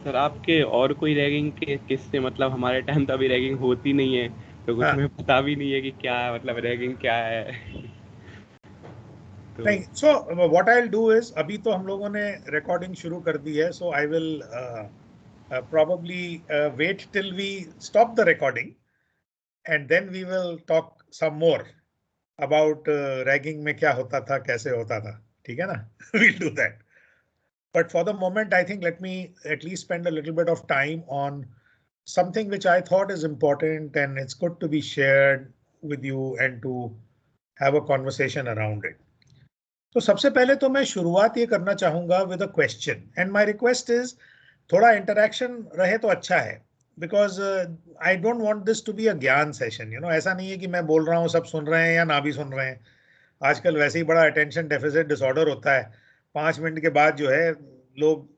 Sir आपके और कोई रैगिंग के किस्से, मतलब हमारे टाइम तो अभी रैगिंग होती नहीं है, तो कुछ हाँ हमें पता भी नहीं है कि क्या मतलब रैगिंग क्या है। तो नहीं, so what I will do is, अभी तो हम लोगों ने रिकॉर्डिंग शुरू कर दी है, so I will probably wait till we stop the recording and then we will talk some more about ragging में क्या होता था, कैसे होता था. ठीक है ना? We'll do that. But for the moment, I think let me at least spend a little bit of time on something which I thought is important and it's good to be shared with you and to have a conversation around it. तो सबसे पहले तो मैं शुरुआत ये करना चाहूंगा with a question, and my request is थोड़ा इंटरेक्शन रहे तो अच्छा है, because I don't want this to be a gyan session. ऐसा नहीं है कि मैं बोल रहा हूँ सब सुन रहे हैं या ना भी सुन रहे हैं. आजकल वैसे ही बड़ा अटेंशन डेफिसिट डिसऑर्डर होता है. 5 मिनट के बाद जो है लोग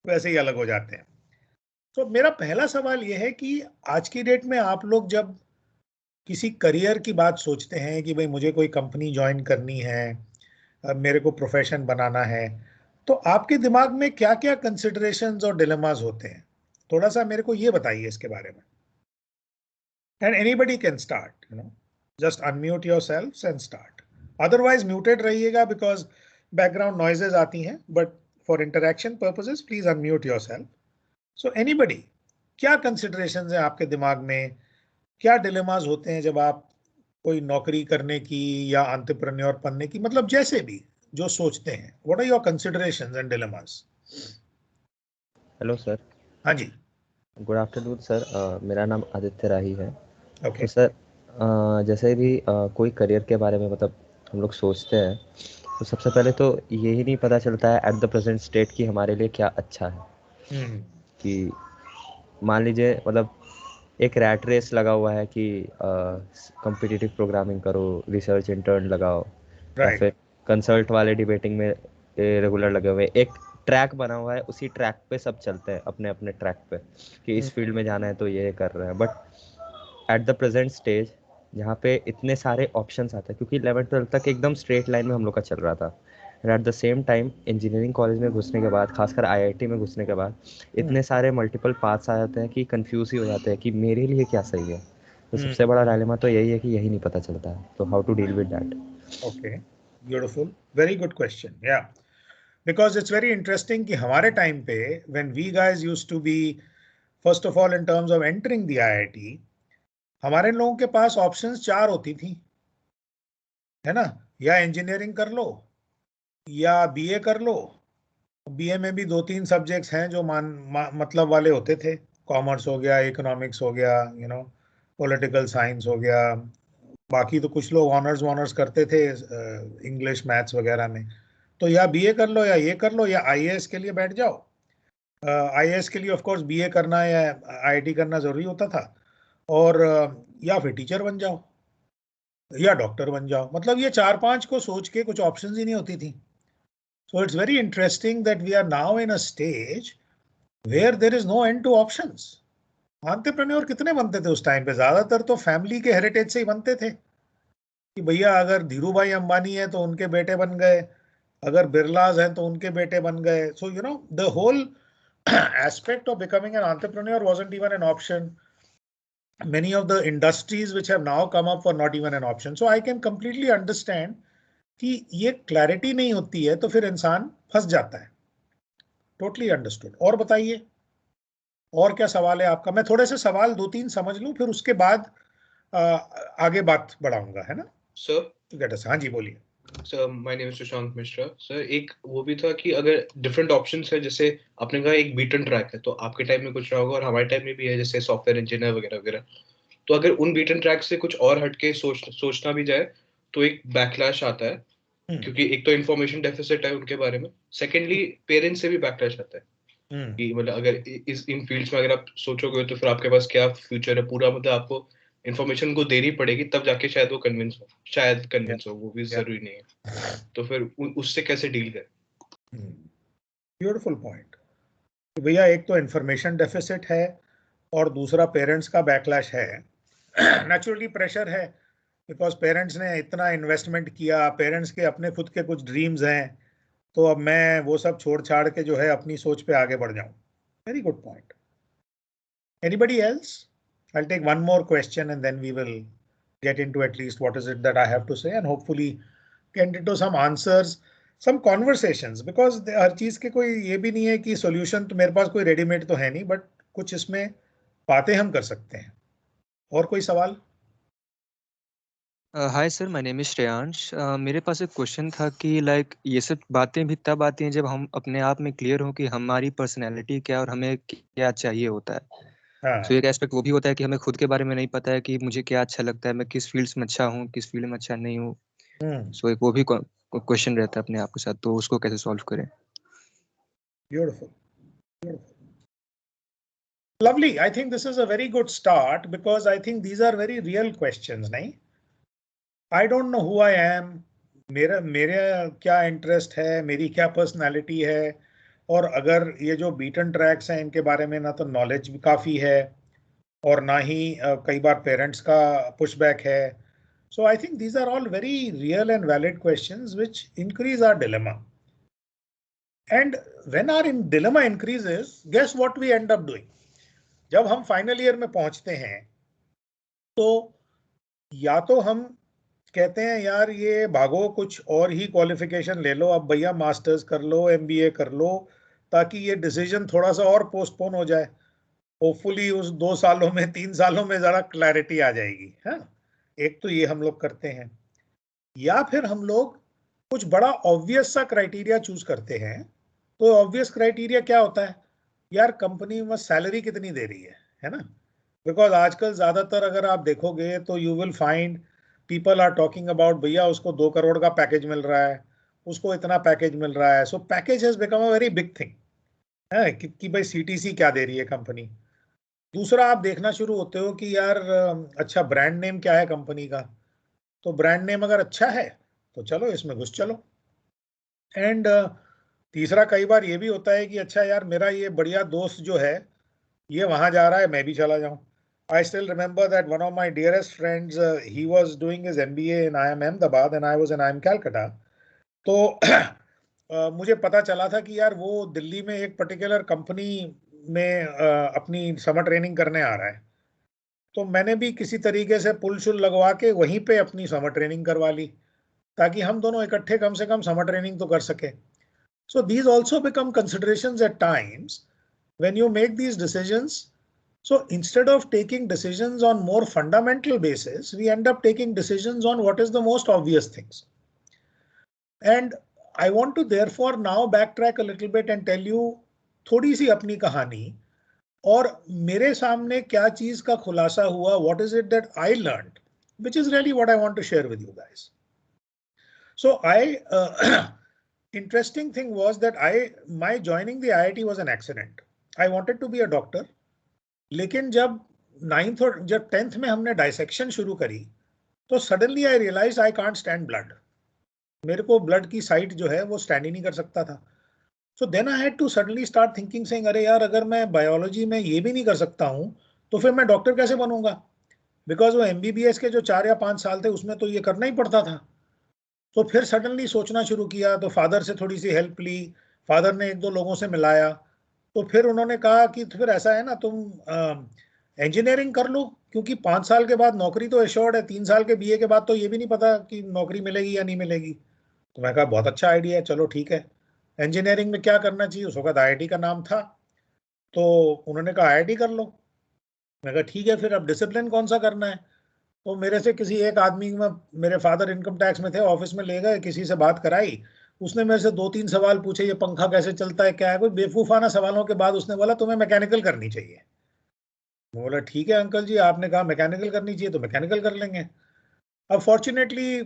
वैसे ही अलग हो जाते हैं. तो मेरा पहला सवाल यह है कि आज की डेट में आप लोग जब किसी करियर की बात सोचते हैं कि भाई मुझे कोई कंपनी ज्वाइन करनी है, मेरे को प्रोफेशन बनाना है, तो आपके दिमाग में क्या क्या कंसिडरेशंस और डिलेमास होते हैं? थोड़ा सा मेरे को ये बताइए इसके बारे में. And anybody can start, just unmute yourselves and start. Otherwise muted रहिएगा बिकॉज बैकग्राउंड नॉइजेज आती हैं, but for interaction purposes please unmute yourself. So anybody, क्या कंसिडरेशंस हैं आपके दिमाग में? क्या डिलेमास होते हैं जब आप कोई नौकरी करने की या एंटरप्रेन्योर बनने की, मतलब जैसे भी जो सोचते हैं, what are your considerations and dilemmas? Hello sir. हाँ जी. Good afternoon sir. मेरा नाम आदित्य राही है. ओके. तो सर, जैसे भी कोई करियर के बारे में मतलब हम लोग सोचते हैं, तो सबसे पहले तो यही नहीं पता चलता है एट द प्रेजेंट स्टेट कि हमारे लिए क्या अच्छा है. हम्म. कि मान लीजिए मतलब एक रैट रेस लगा हुआ है कि कम्पिटिटिव प्रोग्रामिंग करो, रिसर्च इंटर्न लगाओ, या राइट. फिर कंसल्ट वाले डिबेटिंग में रेगुलर लगे हुए. एक ट्रैक बना हुआ है, उसी ट्रैक पे सब चलते हैं अपने अपने ट्रैक पे कि इस फील्ड में जाना है तो ये कर रहे हैं. But at the present stage जहाँ पे इतने सारे ऑप्शंस आते हैं, क्योंकि 11th-12th तक एकदम स्ट्रेट लाइन में हम लोग का चल रहा था, and at the same time engineering college में घुसने के बाद, खासकर आईआईटी में घुसने के बाद इतने सारे मल्टीपल पाथ्स आ जाते हैं कि कंफ्यूज ही हो जाते हैं कि मेरे लिए क्या सही है. तो सबसे बड़ा डायलेमा तो यही है कि यही नहीं पता चलता है, तो how to deal with that. Okay. Beautiful. Very good question. या बिकॉज इट्स वेरी इंटरेस्टिंग कि हमारे टाइम पे when we guys used to be, first of all in terms of entering the IIT, हमारे लोगों के पास ऑप्शंस चार होती थी, है ना? या इंजीनियरिंग कर लो, या बीए कर लो. बीए में भी दो तीन सब्जेक्ट्स हैं जो मतलब वाले होते थे. कॉमर्स हो गया, इकोनॉमिक्स हो गया, पॉलिटिकल साइंस हो गया. बाकी तो कुछ लोग ऑनर्स वॉनर्स करते थे इंग्लिश मैथ्स वगैरह में. तो या बीए कर लो या ये कर लो, या आईएएस के लिए बैठ जाओ. आईएएस के लिए ऑफ कोर्स बीए करना या आईआईटी करना जरूरी होता था. और या फिर टीचर बन जाओ या डॉक्टर बन जाओ. मतलब ये चार पांच को सोच के कुछ ऑप्शंस ही नहीं होती थी. So it's very interesting that we are now in a stage where there is no end to options. Entrepreneur कितने बनते थे उस टाइम पे? ज्यादातर तो फैमिली के हेरिटेज से ही बनते थे कि भैया अगर धीरू भाई अंबानी है तो उनके बेटे बन गए, अगर बिरलाज हैं तो उनके बेटे बन गए. So the whole aspect of becoming an entrepreneur wasn't even an option. Many of the industries which have now come up were not even an option. So I can completely understand कि ये clarity नहीं होती है तो फिर इंसान फंस जाता है. Totally understood. और बताइए, और क्या सवाल है आपका? मैं थोड़े से सवाल दो तीन समझ लूं, फिर उसके बाद आगे बात बढ़ाऊंगा, है ना? सर हाँ जी, बोलिए. Sir my name is Sushant Mishra. Sir एक वो भी था कि अगर डिफरेंट ऑप्शंस है, जैसे आपने कहा एक बीटन ट्रैक है, तो आपके टाइम में कुछ रहा होगा और हमारे टाइम में भी है, जैसे सॉफ्टवेयर इंजीनियर वगैरह वगैरह. तो अगर उन बीटन ट्रैक से कुछ और हटके सोचना भी जाए तो एक बैकलैश आता है, क्योंकि एक तो इन्फॉर्मेशन डेफिसिट है उनके बारे में, सेकेंडली पेरेंट्स से भी बैकलैश आता है कि मतलब अगर इस इन फील्ड्स में अगर आप सोचोगे तो फिर आपके पास क्या फ्यूचर है पूरा, मतलब आपको इन्फॉर्मेशन को देनी पड़ेगी तब जाके शायद वो कन्विंस हो, वो भी जरूरी नहीं है. तो फिर उससे कैसे डील करें? Beautiful point. भैया एक तो इंफॉर्मेशन डेफिसिट है और दूसरा पेरेंट्स का बैकलैश है. नेचुरली प्रेशर है बिकॉज पेरेंट्स ने इतना इन्वेस्टमेंट किया, पेरेंट्स के अपने खुद के कुछ ड्रीम्स हैं, तो अब मैं वो सब छोड़ छाड़ के जो है अपनी सोच पे आगे बढ़ जाऊं. Very good point. Anybody else? I'll take one more question and then we will get into at least what is it that I have to say and hopefully get into some answers, some conversations, because हर चीज के कोई ये भी नहीं है कि solution तो मेरे पास कोई ready-made तो है नहीं, but कुछ इसमें बातें हम कर सकते हैं. और कोई सवाल? Hi sir, my name is Shreyansh. मेरे पास एक क्वेश्चन था कि लाइक ये सब बातें भी तब आती हैं जब हम अपने आप में क्लियर हो कि हमारी पर्सनैलिटी क्या है और हमें क्या चाहिए होता है. तो एक एस्पेक्ट वो भी होता है कि हमें खुद के बारे में नहीं पता है कि मुझे क्या अच्छा लगता है, मैं किस फील्ड्स में अच्छा हूँ, किस फील्ड में अच्छा नहीं हूँ. सो एक वो भी क्वेश्चन रहता है अपने आप के साथ, तो उसको कैसे सॉल्व करें? Beautiful. Lovely. I think this is a very good start because I think these are very real questions, नहीं? I don't know who I am. मेरा क्या इंटरेस्ट है, मेरी क्या पर्सनालिटी है, और अगर ये जो बीटन ट्रैक्स हैं इनके बारे में ना तो नॉलेज भी काफ़ी है और ना ही कई बार पेरेंट्स का पुशबैक है. So I think these are all very real and valid questions which increase our dilemma. And when our dilemma increases, guess what we end up doing? जब हम फाइनल ईयर में पहुंचते हैं तो या तो हम कहते हैं यार ये भागो कुछ और ही क्वालिफिकेशन ले लो, अब भैया मास्टर्स कर लो, एमबीए कर लो, ताकि ये डिसीजन थोड़ा सा और पोस्टपोन हो जाए. होपफुली उस 2 सालों में 3 सालों में जरा क्लैरिटी आ जाएगी. हाँ, एक तो ये हम लोग करते हैं. या फिर हम लोग कुछ बड़ा ऑब्वियस सा क्राइटेरिया चूज करते हैं. तो ऑब्वियस क्राइटेरिया क्या होता है? यार कंपनी में सैलरी कितनी दे रही है ना? बिकॉज आजकल ज्यादातर अगर आप देखोगे तो you will find people are talking about भैया उसको 2 करोड़ का पैकेज मिल रहा है, उसको इतना पैकेज मिल रहा है. So package has become a very big thing है कि भाई सीटीसी क्या दे रही है कंपनी. दूसरा आप देखना शुरू होते हो कि यार अच्छा ब्रांड नेम क्या है कंपनी का. तो ब्रांड नेम अगर अच्छा है तो चलो इसमें घुस चलो. एंड तीसरा कई बार ये भी होता है कि अच्छा यार मेरा ये बढ़िया दोस्त जो है ये वहां जा रहा है, मैं भी चला जाऊं. I still remember that one of my dearest friends, he was doing his MBA in IIM Ahmedabad and I was in IIM Calcutta. तो मुझे पता चला था कि यार वो दिल्ली में एक पर्टिकुलर कंपनी में अपनी समर ट्रेनिंग करने आ रहा है. तो मैंने भी किसी तरीके से पुल शुल लगवा के वहीं पे अपनी समर ट्रेनिंग करवा ली ताकि हम दोनों इकट्ठे कम से कम समर ट्रेनिंग तो कर सके. So these also become considerations at times when you make these decisions. So instead of taking decisions on more fundamental basis, we end up taking decisions on what is the most obvious things. And I want to therefore now backtrack a little bit and tell you थोड़ी सी अपनी कहानी और मेरे सामने क्या चीज का खुलासा हुआ, what is it that I learned, which is really what I want to share with you guys. So interesting thing was that my joining the IIT was an accident. I wanted to be a doctor. लेकिन जब 9th और जब 10th में हमने dissection शुरू करी तो suddenly I realise I can't stand blood. मेरे को ब्लड की साइट जो है वो स्टैंड ही नहीं कर सकता था. So then I had to suddenly start thinking saying अरे यार अगर मैं बायोलॉजी में ये भी नहीं कर सकता हूँ तो फिर मैं डॉक्टर कैसे बनूंगा? बिकॉज वो MBBS के जो 4 या 5 साल थे उसमें तो ये करना ही पड़ता था. तो फिर सडनली सोचना शुरू किया तो फादर से थोड़ी सी हेल्प ली. फादर ने 1-2 लोगों से मिलाया तो फिर उन्होंने कहा कि फिर ऐसा है ना तुम इंजीनियरिंग कर लो क्योंकि 5 साल के बाद नौकरी तो एश्योर्ड है, 3 साल के BA के बाद तो ये भी नहीं पता कि नौकरी मिलेगी या नहीं मिलेगी. तो मैं कहा बहुत अच्छा आइडिया है, चलो ठीक है. इंजीनियरिंग में क्या करना चाहिए? उस वक्त IIT का नाम था तो उन्होंने कहा IIT कर लो. मैं कहा ठीक है, फिर अब डिसिप्लिन कौन सा करना है? तो मेरे से किसी एक आदमी में, मेरे फादर इनकम टैक्स में थे, ऑफिस में ले गए, किसी से बात कराई. उसने मेरे से 2-3 सवाल पूछे, ये पंखा कैसे चलता है, क्या है, कोई बेवकूफाना सवालों के बाद उसने बोला तुम्हें मैकेनिकल करनी चाहिए. मैं बोला ठीक है अंकल जी, आपने कहा मैकेनिकल करनी चाहिए तो मैकेनिकल कर लेंगे. अब fortunately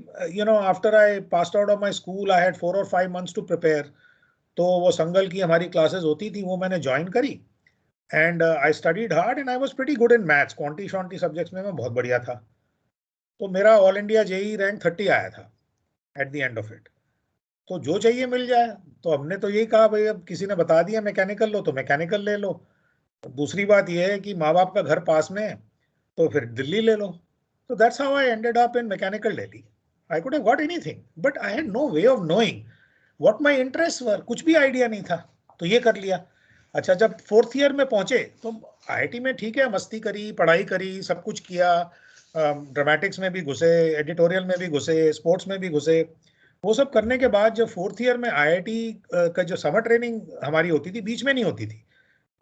after I passed out of my school I had 4 or 5 months to prepare. तो वो संगल की हमारी क्लासेस होती थी वो मैंने ज्वाइन करी and I studied hard and I was pretty good in maths. क्वांटी शॉन्टी सब्जेक्ट्स में मैं बहुत बढ़िया था. तो मेरा ऑल इंडिया JEE रैंक 30 आया था eight the end of it. तो जो चाहिए मिल जाए. तो हमने तो यही कहा भाई अब किसी ने बता दिया मैकेनिकल लो तो मैकेनिकल ले लो. दूसरी बात यह है कि माँ बाप का घर पास में है तो फिर दिल्ली ले लो. तो that's how I ended up in mechanical Delhi. I could have got anything but I had no way of knowing what my interest were. कुछ भी आइडिया नहीं था तो ये कर लिया. अच्छा, जब 4th ईयर में पहुंचे तो आईआईटी में ठीक है, मस्ती करी, पढ़ाई करी, सब कुछ किया, ड्रामेटिक्स में भी घुसे, एडिटोरियल में भी घुसे, स्पोर्ट्स में भी घुसे। वो सब करने के बाद जब 4th ईयर में आईआईटी का जो समर ट्रेनिंग हमारी होती थी, बीच में नहीं होती थी,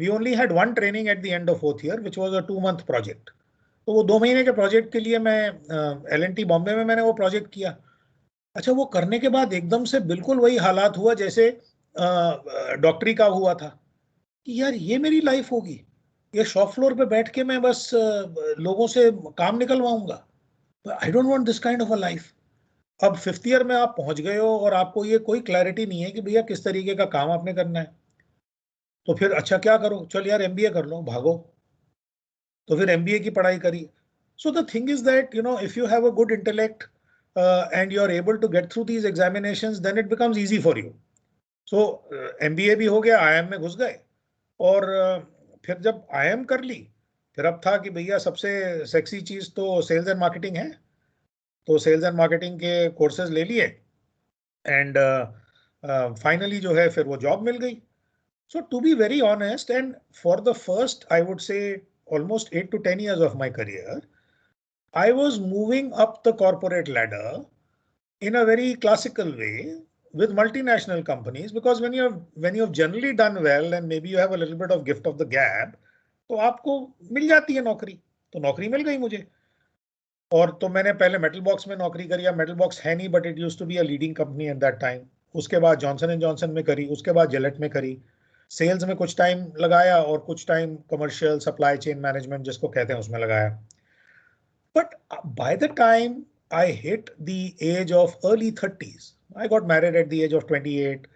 we only had one training at the end of 4th year which was a 2 month project. तो वो 2 महीने के प्रोजेक्ट के लिए मैं L&T बॉम्बे में मैंने वो प्रोजेक्ट किया। अच्छा, वो करने के बाद एकदम से बिल्कुल वही हालात हुआ जैसे डॉक्टरी का हुआ था कि यार ये मेरी लाइफ होगी, ये शॉप फ्लोर पे बैठ के मैं बस लोगों से काम निकलवाऊंगा। I don't want this kind of a life. अब 5th ईयर में आप पहुंच गए हो और आपको ये कोई क्लैरिटी नहीं है कि भैया किस तरीके का काम आपने करना है। तो फिर अच्छा क्या करो, चल यार एमबीए कर लो, भागो। तो फिर एमबीए की पढ़ाई करी। So the thing is that you know if you have a good intellect and you are able to get through these examinations then it becomes easy for you. So MBA भी हो गया, IM में घुस गए और फिर जब IM कर ली, फिर अब था कि भैया सबसे सेक्सी चीज तो सेल्स एंड मार्केटिंग है। तो सेल्स एंड मार्केटिंग के कोर्सेज ले लिए एंड फाइनली जो है फिर वो जॉब मिल गई। So to be very honest and for the first I would say almost 8 to 10 years of my career, I was moving up the corporate ladder in a very classical way with multinational companies, because when you've generally done well and maybe you have a little bit of gift of the gab, तो आपको मिल जाती है नौकरी। तो नौकरी मिल गई मुझे। और तो मैंने पहले मेटल बॉक्स में नौकरी करी। मेटल बॉक्स है नहीं but it used to be a leading company at that time. उसके बाद जॉनसन एंड जॉनसन में करी, उसके बाद जिलेट में करी। सेल्स में कुछ टाइम लगाया और कुछ time commercial supply chain management जिसको कहते हैं उसमें लगाया। But by the time I hit the age of early 30s, I got married at the age of 28,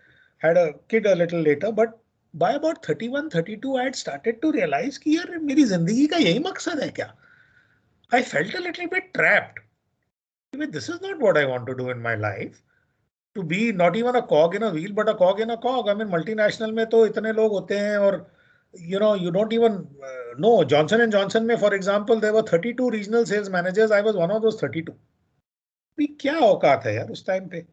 had a kid a little later, but by about 31, 32 I had started to realize कि यार मेरी जिंदगी का यही मकसद है क्या? I felt a little bit trapped. This is not what I want to do in my life. To be not even a cog in a wheel, but a cog in a cog. I mean, multinational में तो इतने लोग होते हैं और you don't even know. Johnson and Johnson में, for example, there were 32 regional sales managers. I was one of those 32. भी क्या औकात है यार उस टाइम पे।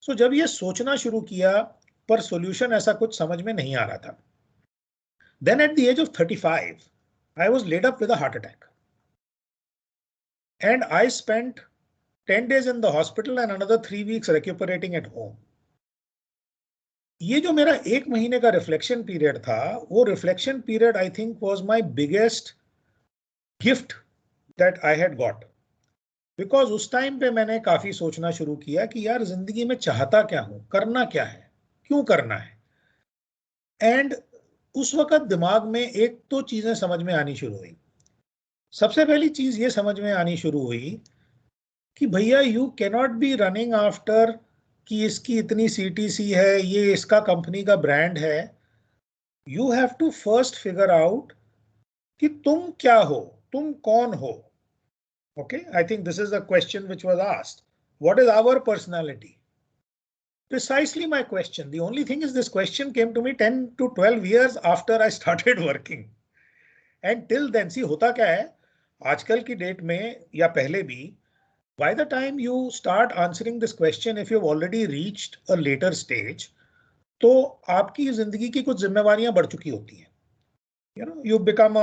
सो जब ये सोचना शुरू किया पर सॉल्यूशन ऐसा कुछ समझ में नहीं आ रहा था। Then at the age of 35, I was laid up with a heart attack. And I spent 10 days in the hospital and another 3 weeks recuperating at home. ये जो मेरा 1 महीने का रिफ्लेक्शन पीरियड था, वो reflection period I think was my biggest gift that I had got. Because उस time पे मैंने काफी सोचना शुरू किया कि यार जिंदगी में चाहता क्या हूं, करना क्या है, क्यों करना है। एंड उस वक्त दिमाग में एक तो चीजें समझ में आनी शुरू हुई। सबसे पहली चीज ये समझ में आनी शुरू हुई कि भैया you cannot be running after कि इसकी इतनी सीटीसी है, ये इसका कंपनी का ब्रांड है। You have to first figure out कि तुम क्या हो, तुम कौन हो। Okay, I think this is the question which was asked, what is our personality? Precisely my question. The only thing is this question came to me 10 to 12 years after I started working. And till then, see होता क्या है आजकल की date में या पहले भी, by the time you start answering this question, if you've already reached a later stage, तो आपकी जिंदगी की कुछ जिम्मेवारियां बढ़ चुकी होती हैं। You become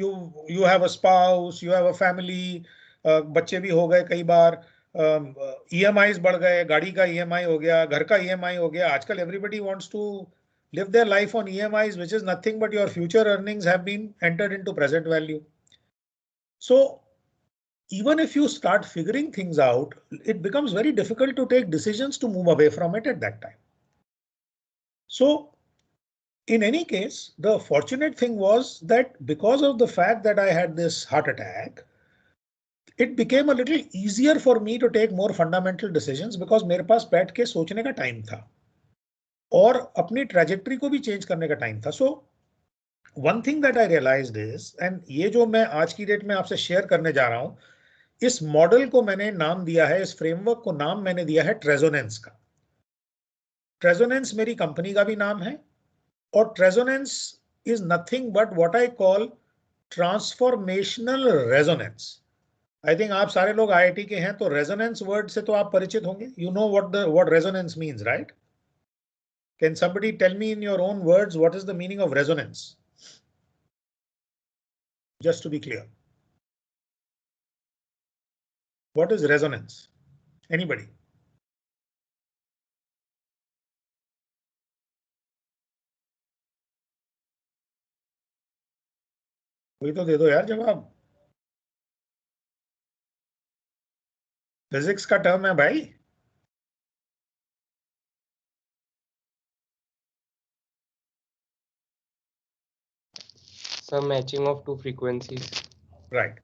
you have a spouse, you have a family, बच्चे भी हो गए कई बार, EMIs बढ़ गए, गाड़ी का EMI हो गया, घर का EMI हो गया। आजकल everybody wants to live their life on EMIs, which is nothing but your future earnings have been entered into present value. So even if you start figuring things out, it becomes very difficult to take decisions to move away from it at that time. So in any case, the fortunate thing was that because of the fact that I had this heart attack, it became a little easier for me to take more fundamental decisions because मेरे पास बैठ के सोचने का time था और अपनी trajectory को भी चेंज करने का टाइम था। So one thing that I realized is, and ये जो मैं आज की डेट में आपसे शेयर करने जा रहा हूं, इस मॉडल को मैंने नाम दिया है, इस फ्रेमवर्क को नाम मैंने दिया है ट्रेजोनेंस का। ट्रेजोनेंस मेरी कंपनी का भी नाम है और tresonance is nothing but what I call transformational resonance. I think आप सारे लोग आईआईटी के हैं तो रेजोनेंस वर्ड से तो आप परिचित होंगे। You know what resonance means, right? Can somebody tell me in your own words what is the meaning of resonance? Just to be clear. What is resonance? Anybody? कोई तो दे दो यार जवाब. फिजिक्स का टर्म है भाई. Some matching of two frequencies. Right.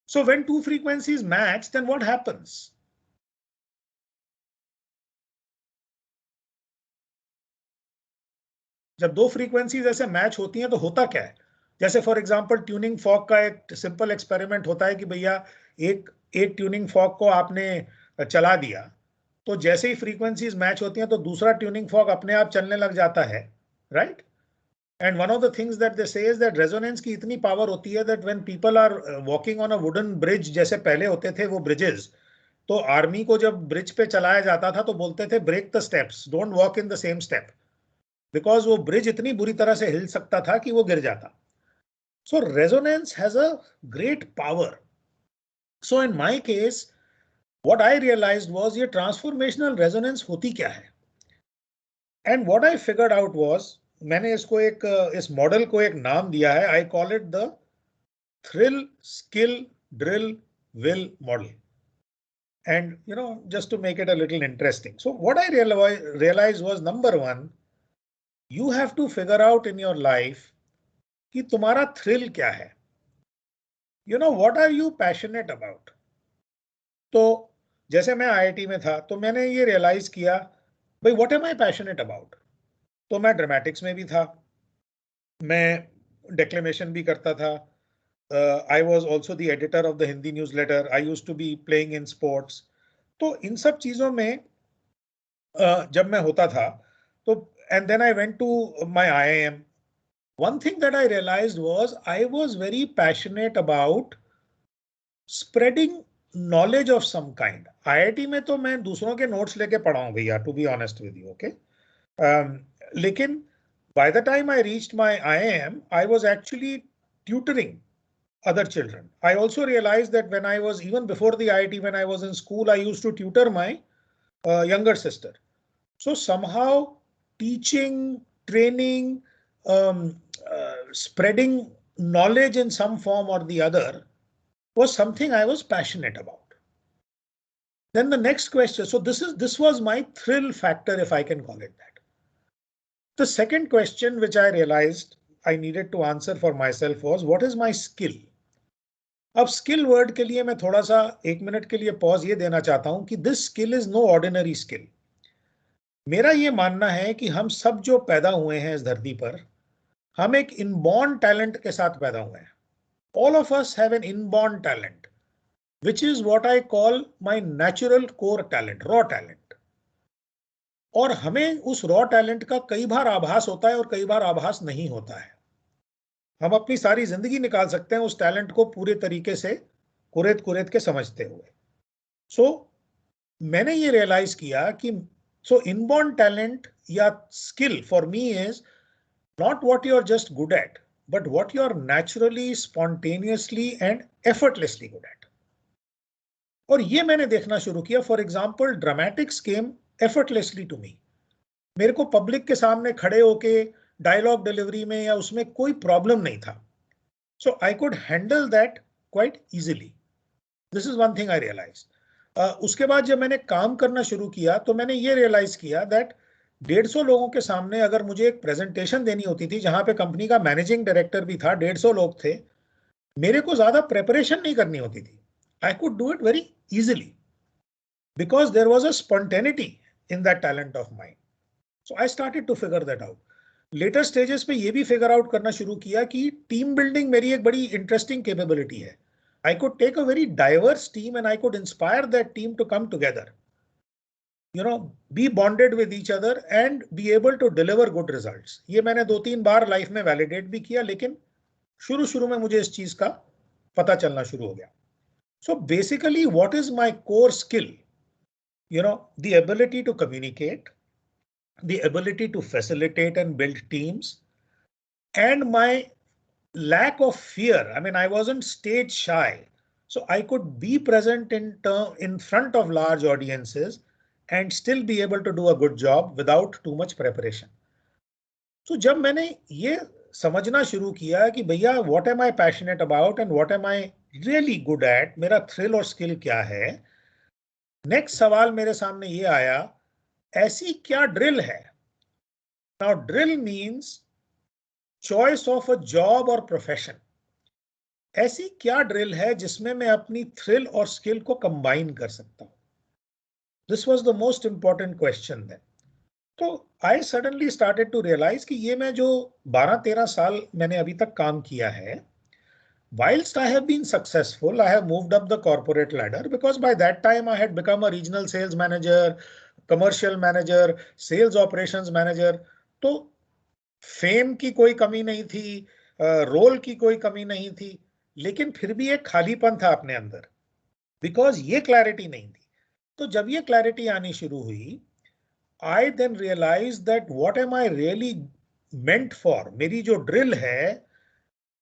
So when two frequencies match, then what happens? जब दो फ्रीक्वेंसीज ऐसे मैच होती हैं तो होता क्या है? जैसे फॉर एग्जांपल ट्यूनिंग फॉक का एक सिंपल एक्सपेरिमेंट होता है कि भैया एक ट्यूनिंग फॉक को आपने चला दिया, तो जैसे ही फ्रीक्वेंसीज मैच होती हैं तो दूसरा ट्यूनिंग फॉक अपने आप चलने लग जाता है, right? And one of the things that they say is that resonance की इतनी पावर होती है that when people are walking on a wooden bridge, जैसे पहले होते थे वो ब्रिजेस, तो आर्मी को जब ब्रिज पे चलाया जाता था तो बोलते थे break the steps, don't walk in the same step, because वो ब्रिज इतनी बुरी तरह से हिल सकता था कि वो गिर जाता. So resonance has a great power. So in my case, what I realized was ये transformational resonance होती क्या है? And what I figured out was, मैंने इसको इस मॉडल को एक नाम दिया है. I call it the thrill, skill, drill, will model. And you know, just to make it a little interesting. So what I realized was, number one, you have to figure out in your life कि तुम्हारा thrill क्या है. You know what are you passionate about. तो जैसे मैं IIT में था तो मैंने ये रियलाइज किया भाई what am I passionate about. तो मैं ड्रामेटिक्स में भी था, मैं डेक्लेमेशन भी करता था, I was also the editor of the Hindi newsletter, I use to be playing in sports. तो इन सब चीजों में जब मैं होता था तो and then I went to my IIM. One thing that I realized was I was very passionate about spreading knowledge of some kind. IIT में तो मैं दूसरों के notes लेके पढ़ा हूँ भैया, to be honest with you, okay? लेकिन by the time I reached my IIM, I was actually tutoring other children. I also realized that when I was, even before the IIT, when I was in school, I used to tutor my younger sister. So somehow teaching, training, spreading knowledge in some form or the other was something I was passionate about. Then the next question, so this was my thrill factor, if I can call it that. The second question which I realized I needed to answer for myself was, what is my skill? अब skill word के लिए मैं थोड़ा सा 1 minute के लिए pause ये देना चाहता हूं कि this skill is no ordinary skill. मेरा ये मानना है कि हम सब जो पैदा हुए हैं इस धरती पर, हम एक इनबॉर्न टैलेंट के साथ पैदा हुए हैं. All of us have an inborn talent, which is what I call my natural core talent, raw talent. और हमें उस रॉ टैलेंट का कई बार आभास होता है और कई बार आभास नहीं होता है. हम अपनी सारी जिंदगी निकाल सकते हैं उस टैलेंट को पूरे तरीके से कुरेद के समझते हुए. सो मैंने ये रियलाइज किया कि इनबॉर्न टैलेंट या skill for me is not what you're just good at, but what you're naturally, spontaneously and effortlessly good at. और ये मैंने देखना शुरू किया. For example dramatics came effortlessly to me. मेरे को पब्लिक के सामने खड़े होके डायलॉग डिलीवरी में या उसमें कोई प्रॉब्लम नहीं था. So I could handle that quite easily. This is one thing I realized. उसके बाद जब मैंने काम करना शुरू किया तो मैंने ये रियलाइज किया that 150 लोगों के सामने अगर मुझे एक प्रेजेंटेशन देनी होती थी, जहां पे कंपनी का मैनेजिंग डायरेक्टर भी था, 150 लोग थे, मेरे को ज्यादा प्रेपरेशन नहीं करनी होती थी. I could do it very easily because there was a spontaneity in that talent of mind. So I started to figure that out. Later stages पे ये भी फिगर आउट करना शुरू किया कि टीम बिल्डिंग मेरी एक बड़ी इंटरेस्टिंग कैपेबिलिटी है. I could take a very diverse team and I could inspire that team to come together, you know, be bonded with each other and be able to deliver good results. ये मैंने 2-3 बार life में validate भी किया, लेकिन शुरू में मुझे इस चीज का पता चलना शुरू हो गया. So basically what is my core skill? You know, the ability to communicate, the ability to facilitate and build teams, and my lack of fear. I mean, I wasn't stage shy, so I could be present in front of large audiences and still be able to do a good job without too much preparation. So जब मैंने ये समझना शुरू किया कि भैया what am I passionate about and what am I really good at, मेरा thrill और स्किल क्या है, नेक्स्ट सवाल मेरे सामने ये आया, ऐसी क्या ड्रिल है? Now drill means choice of a job or profession. ऐसी क्या ड्रिल है जिसमें मैं अपनी थ्रिल और स्किल को कंबाइन कर सकता हूं? This was the most important question then. तो I suddenly started to realize कि ये मैं जो 12-13 साल मैंने अभी तक काम किया है, whilst I have been successful, I have moved up the corporate ladder because by that time I had become a regional sales manager, commercial manager, sales operations manager. तो फेम की कोई कमी नहीं थी, रोल की कोई कमी नहीं थी, लेकिन फिर भी एक खालीपन था अपने अंदर, बिकॉज ये क्लैरिटी नहीं थी. तो जब ये क्लैरिटी आनी शुरू हुई, I then realized that what am I really meant for? मेरी जो ड्रिल है,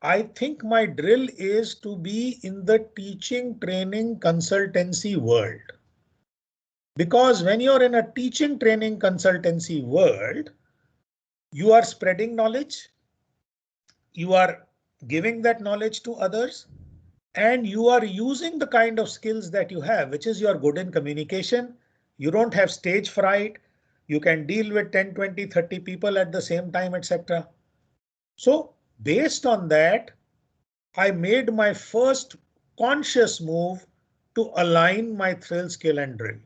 I think my drill is to be in the teaching, training, consultancy world. Because when you're in a teaching, training, consultancy world, you are spreading knowledge, you are giving that knowledge to others, and you are using the kind of skills that you have, which is you are good in communication, you don't have stage fright, you can deal with 10, 20, 30 people at the same time, etc. So based on that, I made my first conscious move to align my thrill, skill and drill.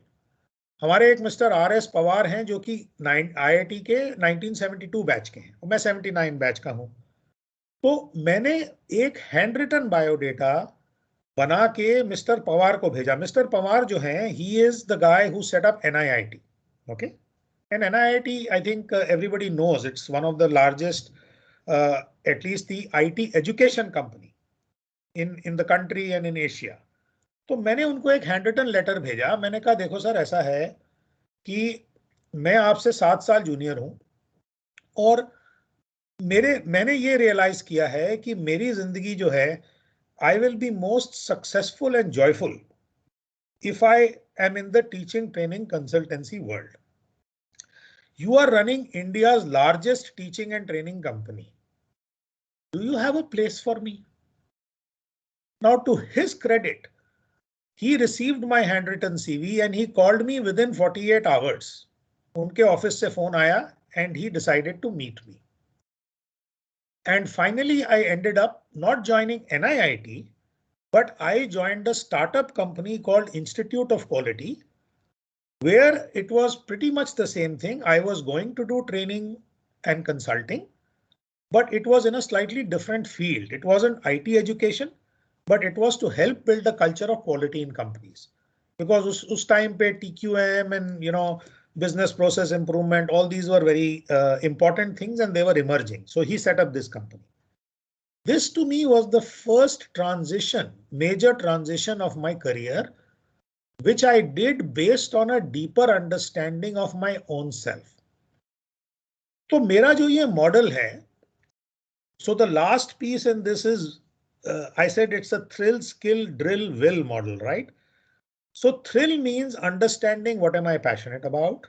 हमारे एक mister RS Pawar हैं जो कि IIT के 1972 batch के हैं, मैं 79 batch का हूं. तो मैंने एक हैंड रिटन बायोडेटा बना के मिस्टर पवार को भेजा. मिस्टर पवार जो हैं, he is the guy who set up NIIT. Okay, and NIIT, I think everybody knows, it's one of the largest, at least the IT education company in the country and in Asia. तो मैंने उनको एक hand written letter भेजा. मैंने कहा देखो sir, ऐसा है कि मैं आपसे 7 साल जूनियर हूं और मैंने ये रियलाइज किया है कि मेरी जिंदगी जो है, I will be most successful and joyful if I am in the teaching, training, consultancy world. You are running India's largest teaching and training company. Do you have a place for me? Now, to his credit, he received my handwritten CV and he called me within 48 hours. उनके office से phone आया and he decided to meet me. And finally, I ended up not joining NIIT, but I joined a startup company called Institute of Quality, where it was pretty much the same thing. I was going to do training and consulting, but it was in a slightly different field. It wasn't IT education, but it was to help build a culture of quality in companies. Because us time pe TQM and business process improvement, all these were very important things and they were emerging. So he set up this company. This to me was the first transition, major transition of my career, which I did based on a deeper understanding of my own self. तो मेरा जो ये model है, so the last piece in this is, I said it's a thrill, skill, drill, will model, right? So thrill means understanding what am I passionate about.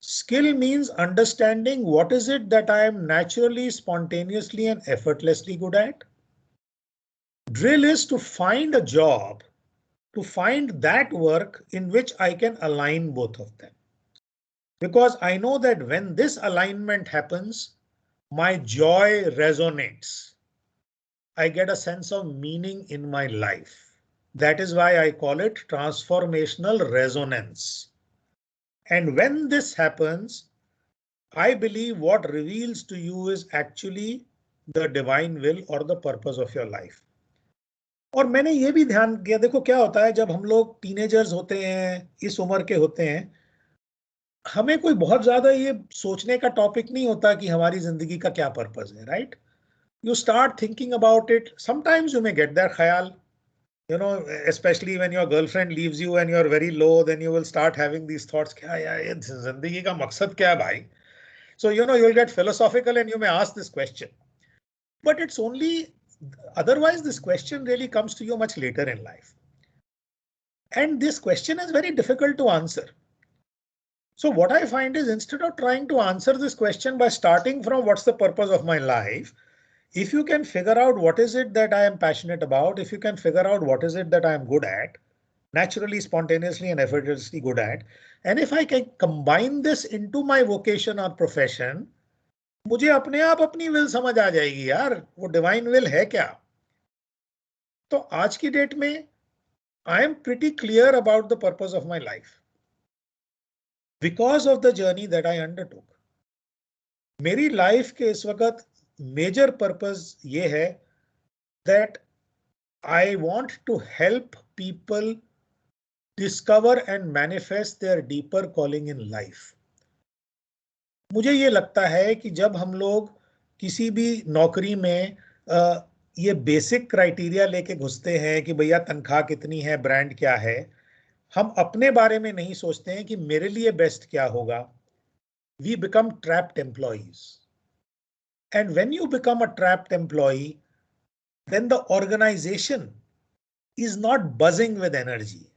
Skill means understanding what is it that I am naturally, spontaneously and effortlessly good at. Drill is to find a job, to find that work in which I can align both of them. Because I know that when this alignment happens, my joy resonates. I get a sense of meaning in my life. That is why I call it transformational resonance. And when this happens, I believe what reveals to you is actually the divine will or the purpose of your life. और मैंने ये भी ध्यान किया, देखो क्या होता है जब हम लोग टीनेजर्स होते हैं, इस उम्र के होते हैं, हमें कोई बहुत ज्यादा ये सोचने का टॉपिक नहीं होता कि हमारी जिंदगी का क्या पर्पस है, right? You start thinking about it. Sometimes you may get that khayal, You know, especially when your girlfriend leaves you and you're very low, then you will start having these thoughts, क्या यार ये जिंदगी का मकसद क्या है भाई? So, you know, you'll get philosophical and you may ask this question. But it's only, otherwise this question really comes to you much later in life. And this question is very difficult to answer. So what I find is, instead of trying to answer this question by starting from what's the purpose of my life, if you can figure out what is it that I am passionate about, if you can figure out what is it that I am good at, naturally, spontaneously and effortlessly good at, and if I can combine this into my vocation or profession, मुझे अपने आप अपनी will समझ आ जाएगी यार, वो divine will है क्या. तो आज की डेट में I am pretty clear about the purpose of my life because of the journey that I undertook. मेरी लाइफ के इस वक्त मेजर पर्पस ये है that I want to help people discover and manifest their deeper calling in life. मुझे ये लगता है कि जब हम लोग किसी भी नौकरी में ये बेसिक क्राइटेरिया लेके घुसते हैं कि भैया तनख्वाह कितनी है, ब्रांड क्या है, हम अपने बारे में नहीं सोचते हैं कि मेरे लिए बेस्ट क्या होगा. We become trapped employees. And when you become a trapped employee, then the organization is not buzzing with energy.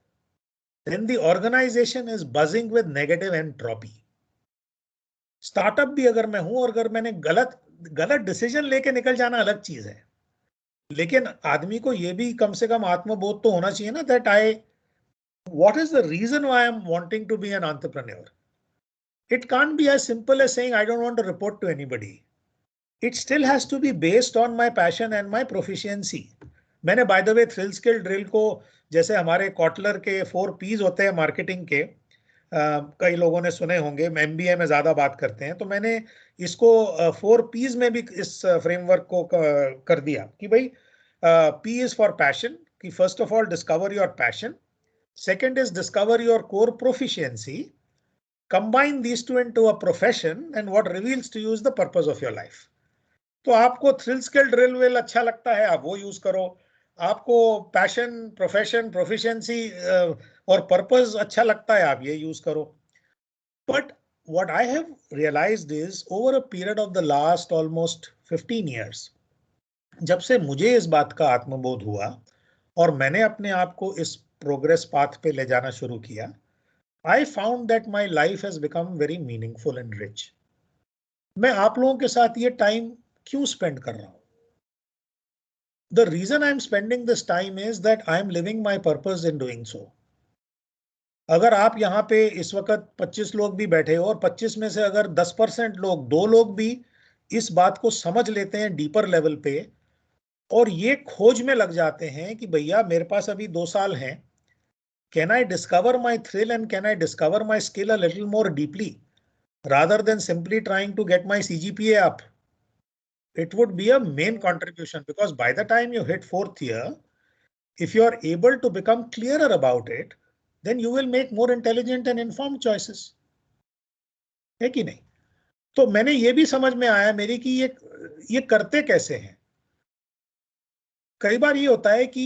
Then the organization is buzzing with negative entropy. Startup भी अगर मैं हूं और अगर मैंने गलत डिसीजन लेके निकल जाना अलग चीज है, लेकिन आदमी को ये भी कम से कम आत्मबोध तो होना चाहिए ना, that what is the reason why I'm wanting to be an entrepreneur? It can't be as simple as saying I don't want to report to anybody. It still has to be based on my passion and my proficiency. मैंने by the way thrill skill drill को, जैसे हमारे Kotler के 4 P's होते हैं marketing के, कई लोगों ने सुने होंगे, MBA में ज्यादा बात करते हैं, तो मैंने इसको 4 P's में भी इस फ्रेमवर्क को कर दिया कि भाई P is for passion, कि first of all discover your passion, second is discover your core proficiency, combine these two into a profession, and what reveals to you is the purpose of your life. तो आपको thrill skill drill will अच्छा लगता है, आप वो use करो. आपको passion, profession, proficiency और पर्पस अच्छा लगता है, आप ये यूज करो. But what I have realized is over a period of the last almost 15 years, जब से मुझे इस बात का आत्मबोध हुआ और मैंने अपने आप को इस प्रोग्रेस पाथ पे ले जाना शुरू किया, I found that my life has become very meaningful and rich. मैं आप लोगों के साथ ये टाइम क्यों स्पेंड कर रहा हूं? The reason I am spending this time is that I am living my purpose in doing so. अगर आप यहाँ पे इस वक्त 25 लोग भी बैठे हो और 25 में से अगर 10% लोग, 2 लोग भी इस बात को समझ लेते हैं डीपर लेवल पे और ये खोज में लग जाते हैं कि भैया मेरे पास अभी 2 साल हैं, can I discover my thrill and can I discover my skill a little more deeply rather than simply trying to get my CGPA up? It would be a main contribution, because by the time you hit 4th year, if you are able to become clearer about it, then you will make more intelligent and informed choices. है कि नहीं? तो मैंने ये भी समझ में आया मेरी कि ये करते कैसे हैं. कई बार ये होता है कि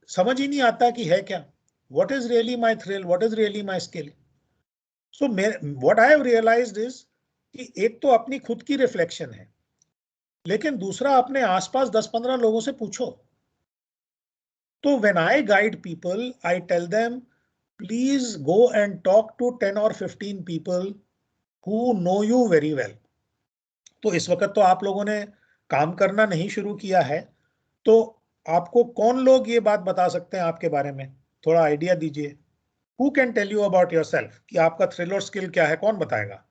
समझ ही नहीं आता कि है क्या. What is really my thrill? What is really my skill? So what I have realized is कि एक तो अपनी खुद की रिफ्लेक्शन है, लेकिन दूसरा अपने आसपास 10-15 लोगों से पूछो. तो when I guide people, I tell them, please go and talk to 10 or 15 people who know you very well. तो इस वक्त तो आप लोगों ने काम करना नहीं शुरू किया है, तो आपको कौन लोग ये बात बता सकते हैं आपके बारे में? थोड़ा आइडिया दीजिए. Who can tell you about yourself? कि आपका थ्रिल और स्किल क्या है, कौन बताएगा?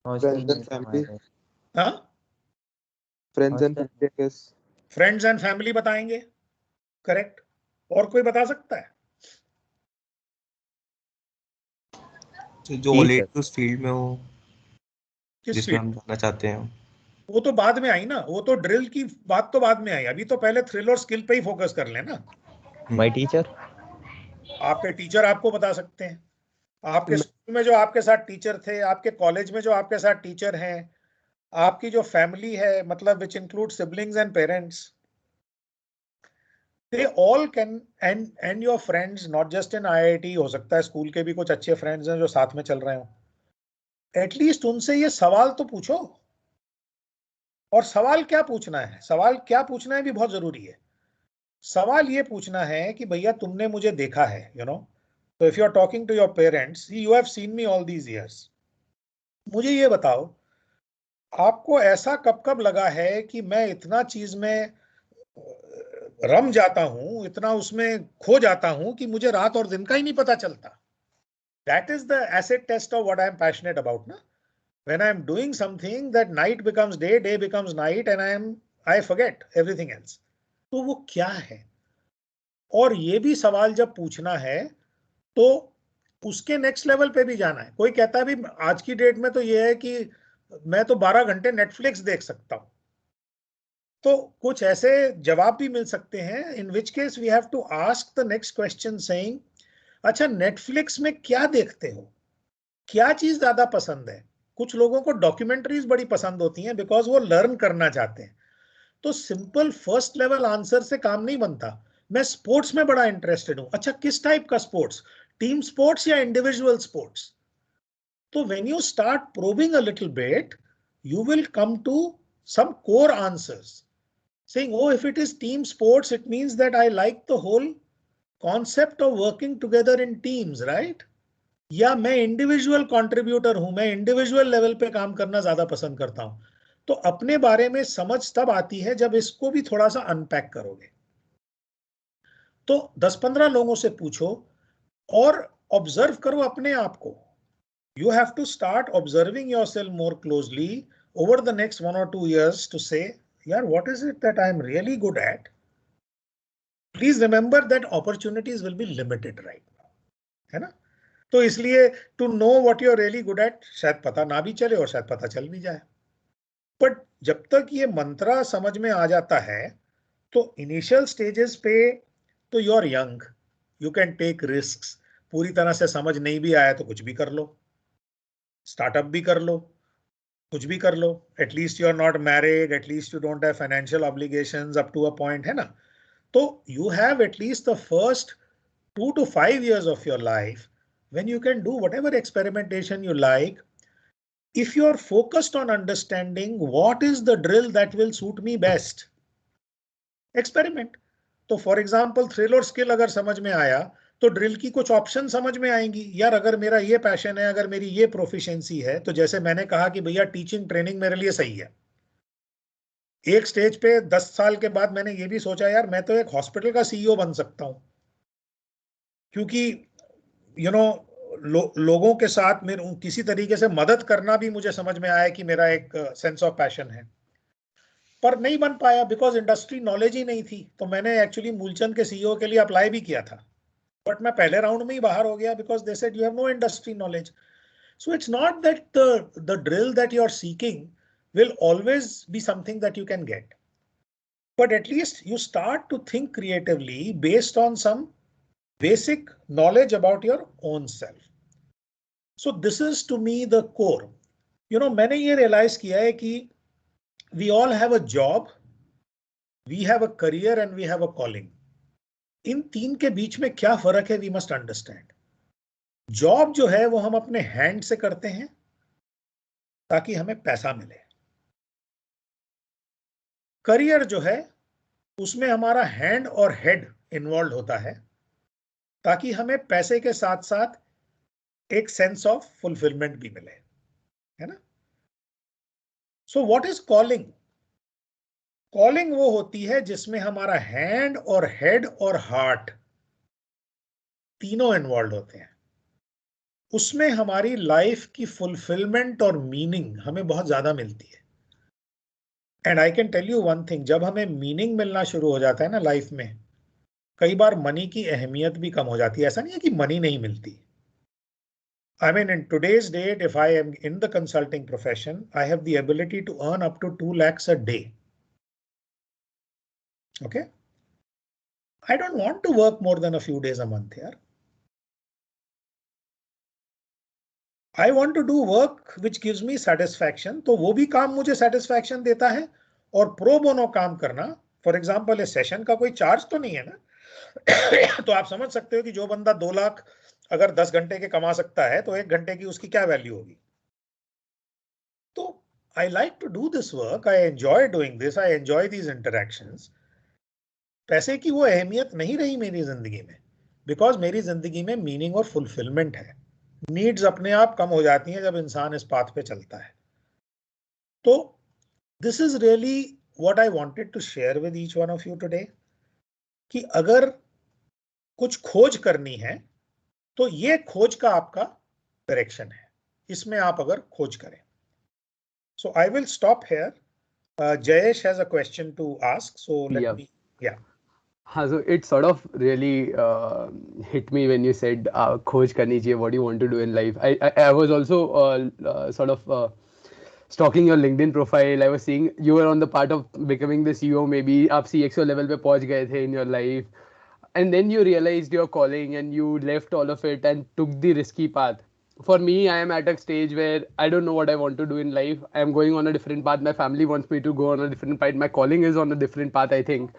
Friends and family. हाँ? Friends and family, I guess. Friends and family बताएंगे, करेक्ट. और कोई बता सकता है? जो ऑलरेडी उस फील्ड में हो, किस जिसमें फील्ड? हम जाना चाहते हैं. वो तो बाद में आई ना, वो तो ड्रिल की बात तो बाद में आई, अभी तो पहले थ्रिल और स्किल पे ही फोकस कर लेना. माय टीचर, आपके टीचर आपको बता सकते हैं. आपके स्कूल में जो आपके साथ टीचर थे, आपके कॉलेज में जो आपके साथ टीचर हैं, आपकी जो फैमिली है, मतलब which include siblings and parents, they all can, and your friends, not just in IIT, हो सकता है स्कूल के भी कुछ अच्छे फ्रेंड्स हैं जो साथ में चल रहे हो, एटलीस्ट उनसे ये सवाल तो पूछो। और सवाल क्या पूछना है, सवाल क्या पूछना है भी बहुत जरूरी है। सवाल ये पूछना है कि भैया तुमने मुझे देखा है, यू नो, तो if you are talking to your parents, you have seen me all these years, मुझे ये बताओ आपको ऐसा कब कब लगा है कि मैं इतना चीज में रम जाता हूं, इतना उसमें खो जाता हूं कि मुझे रात और दिन का ही नहीं पता चलता। That is the acid test of what I am passionate about ना। When I am doing something, that night becomes day, day becomes night, and I forget everything else. तो वो क्या है? और ये भी सवाल जब पूछना है तो उसके नेक्स्ट लेवल पे भी जाना है। कोई कहता है भी आज की डेट में तो ये है कि मैं तो 12 घंटे नेटफ्लिक्स देख सकता हूं, तो कुछ ऐसे जवाब भी मिल सकते हैं, in which case we have to ask the next question saying, अच्छा नेटफ्लिक्स में क्या देखते हो, क्या चीज ज्यादा पसंद है। कुछ लोगों को डॉक्यूमेंट्रीज बड़ी पसंद होती हैं बिकॉज वो लर्न करना चाहते हैं। तो सिंपल फर्स्ट लेवल आंसर से काम नहीं बनता। मैं स्पोर्ट्स में बड़ा इंटरेस्टेड हूं, अच्छा किस टाइप का स्पोर्ट्स, टीम स्पोर्ट्स या इंडिविजुअल स्पोर्ट्स। तो when you start probing a little bit, you will come to some core answers saying, oh, if it is team sports, it means that I like the whole concept of working together in teams, right? या मैं individual contributor हूं, मैं individual level पे काम करना ज्यादा पसंद करता हूं। तो अपने बारे में समझ तब आती है जब इसको भी थोड़ा सा अनपैक करोगे। तो 10-15 लोगों से पूछो और ऑब्जर्व करो अपने आप को। You have to start observing yourself more closely over the next 1 or 2 years to say, yeah, what is it that I am really good at? Please remember that opportunities will be limited right now, है ना? तो इसलिए to know what you're really good at शायद पता ना भी चले और शायद पता चल भी जाए। बट जब तक ये मंत्रा समझ में आ जाता है तो इनिशियल स्टेजेस पे तो you are young, you can take risks. पूरी तरह से समझ नहीं भी आया तो कुछ भी कर लो, स्टार्टअप भी कर लो, कुछ भी कर लो। At least you are not married, at least you don't have financial obligations up to a point, है ना? तो you have at least the first 2 to 5 years of your life when you can do whatever experimentation you like, if you are focused on understanding what is the drill that will suit me best, experiment. तो for example thrill और skill अगर समझ में आया तो drill की कुछ option समझ में आएंगी। यार अगर मेरा ये पैशन है, अगर मेरी ये प्रोफिशिएंसी है, तो जैसे मैंने कहा कि भैया टीचिंग ट्रेनिंग मेरे लिए सही है। एक स्टेज पे 10 साल के बाद मैंने ये भी सोचा यार मैं तो एक हॉस्पिटल का सीईओ बन सकता हूं, क्योंकि यू नो लोगों के साथ मेरे किसी तरीके से मदद करना भी मुझे समझ में आया कि मेरा एक सेंस ऑफ पैशन है। पर नहीं बन पाया बिकॉज इंडस्ट्री नॉलेज ही नहीं थी। तो मैंने एक्चुअली मूलचंद के सीईओ के लिए अप्लाई भी किया था, बट मैं पहले राउंड में ही बाहर हो गया because they said you have no industry knowledge. So it's not that the drill that you are seeking will always be something that you can get, but at least you start to think creatively based on some basic knowledge about your own self. So this is to me the core. You know, मैंने ये realize किया है कि we all have a job, we have a career and we have a calling. इन तीन के बीच में क्या फर्क है we must understand. जॉब जो है वो हम अपने हैंड से करते हैं ताकि हमें पैसा मिले। करियर जो है उसमें हमारा हैंड और हेड इन्वॉल्व होता है ताकि हमें पैसे के साथ साथ एक सेंस ऑफ फुलफिलमेंट भी मिले, है ना? So what is calling? Calling वो होती है जिसमें हमारा हैंड और हेड और हार्ट तीनों इन्वॉल्व होते हैं। उसमें हमारी लाइफ की फुलफिलमेंट और मीनिंग हमें बहुत ज्यादा मिलती है। And I can tell you one thing, जब हमें मीनिंग मिलना शुरू हो जाता है ना लाइफ में, कई बार मनी की अहमियत भी कम हो जाती है। ऐसा नहीं है कि मनी नहीं मिलती। I mean, in today's date, if I am in the consulting profession, I have the ability to earn up to 2 lakhs a day. Okay? I don't want to work more than a few days a month here. I want to do work which gives me satisfaction. तो वो भी काम मुझे satisfaction देता है, और pro bono काम करना फॉर एग्जाम्पल इस सेशन का कोई चार्ज तो नहीं है ना। तो आप समझ सकते हो कि जो बंदा 2 लाख अगर 10 घंटे के कमा सकता है तो 1 घंटे की उसकी क्या वैल्यू होगी। तो I like to do this work, I enjoy doing this, I enjoy these interactions. पैसे की वो अहमियत नहीं रही मेरी जिंदगी में, बिकॉज मेरी जिंदगी में मीनिंग और फुलफिलमेंट है। नीड्स अपने आप कम हो जाती हैं जब इंसान इस पाथ पे चलता है। तो this is really what I wanted to share with each one of you today, कि अगर कुछ खोज करनी है तो ये खोज का आपका डायरेक्शन है, इसमें आप अगर खोज करें। So I will stop here. Jayesh has a question to ask, so let me, yeah. So it sort of really hit me when you said खोज करनी चाहिए, what do you want to do in life. I was also sort of stalking your LinkedIn profile. I was seeing you were on the part of becoming the CEO, maybe आप CXO level पे पहुंच गए थे in your life, and then you realized your calling and you left all of it and took the risky path. For me, I am at a stage where I don't know what I want to do in life. I am going on a different path. My family wants me to go on a different path. My calling is on a different path, I think.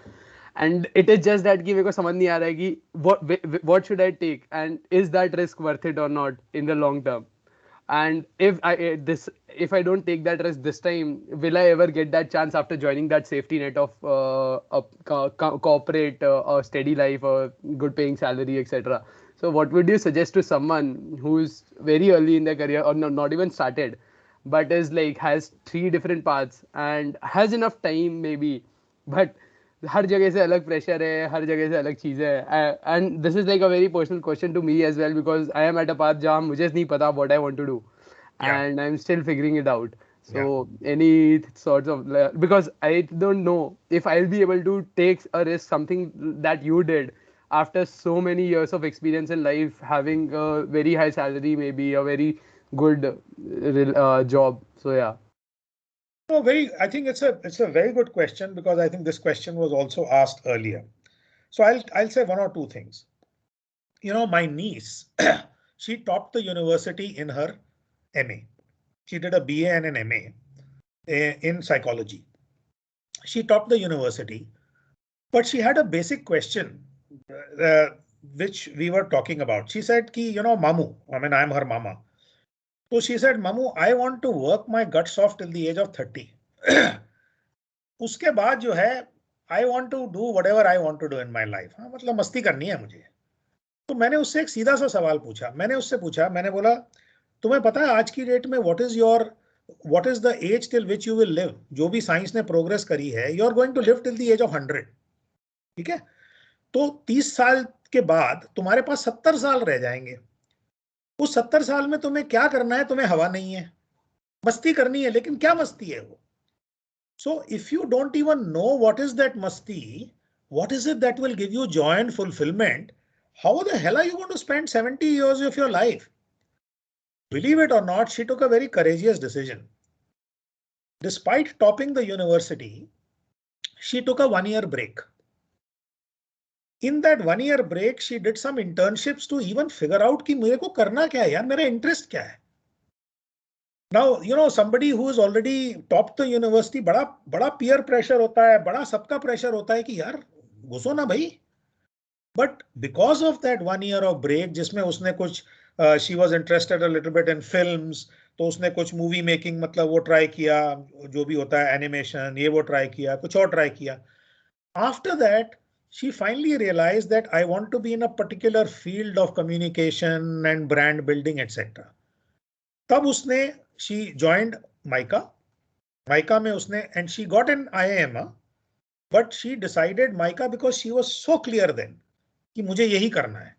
And it is just that कि मेरे को समझ नहीं आ रहा है कि what should I take and is that risk worth it or not in the long term. And if I don't take that risk this time, will I ever get that chance after joining that safety net of a corporate, a steady life, a good paying salary, etc. So what would you suggest to someone who's very early in their career or not even started, but is like has 3 different paths and has enough time maybe, but हर जगह से अलग pressure है, हर जगह से अलग चीज़ें है, and this is like a very personal question to me as well because I am at a path जहाँ मुझे नहीं पता what I want to do and I am still figuring it out. So any sorts of, because I don't know if I'll be able to take a risk, something that you did after so many years of experience in life, having a very high salary, maybe a very good job. So yeah. No, I think it's a very good question, because I think this question was also asked earlier. So I'll say 1 or 2 things. You know, my niece, she topped the university in her MA. She did a BA and an MA in psychology. She topped the university, but she had a basic question which we were talking about. She said, "Ki, you know, Mamu, I mean, I'm her mama. So she said, Mamu, I want to work my guts off till the age of 30. उसके बाद जो है, I want to do whatever I want to do in my life. हाँ, मतलब मस्ती करनी है मुझे." तो मैंने उससे एक सीधा सा सवाल पूछा. मैंने बोला, तुम्हें पता है आज की डेट में what is the age till which you will live? जो भी साइंस ने प्रोग्रेस करी है, you are going to live till the age of 100. ठीक है? तो 30 साल के बाद तुम्हारे पास 70 साल रह जाएंगे. उस 70 साल में तुम्हें क्या करना है? तुम्हें हवा नहीं है, मस्ती करनी है, लेकिन क्या मस्ती है वो? So if you don't even know what is that masti, what is it that will give you joy and fulfillment, how the hell are you going to spend 70 years of your life? Believe it or not, she took a very courageous decision. Despite topping the university, she took a 1-year break. In that 1-year break, she did some internships to even figure out कि मेरे को करना क्या है यार, मेरा interest क्या है. Now, you know, somebody who is already topped the university, बड़ा peer pressure होता है, बड़ा सबका pressure होता है कि यार घुसो ना भाई. But because of that 1 year of break, जिसमें उसने कुछ she was interested a little bit in films, तो उसने कुछ मूवी मेकिंग मतलब वो ट्राई किया, जो भी होता है एनिमेशन, ये वो ट्राई किया, कुछ और ट्राई किया. After that, she finally realized that I want to be in a particular field of communication and brand building, etc. तब उसने she joined Mica में उसने, and she got an IIM, but she decided Mica because she was so clear then कि मुझे यही करना है.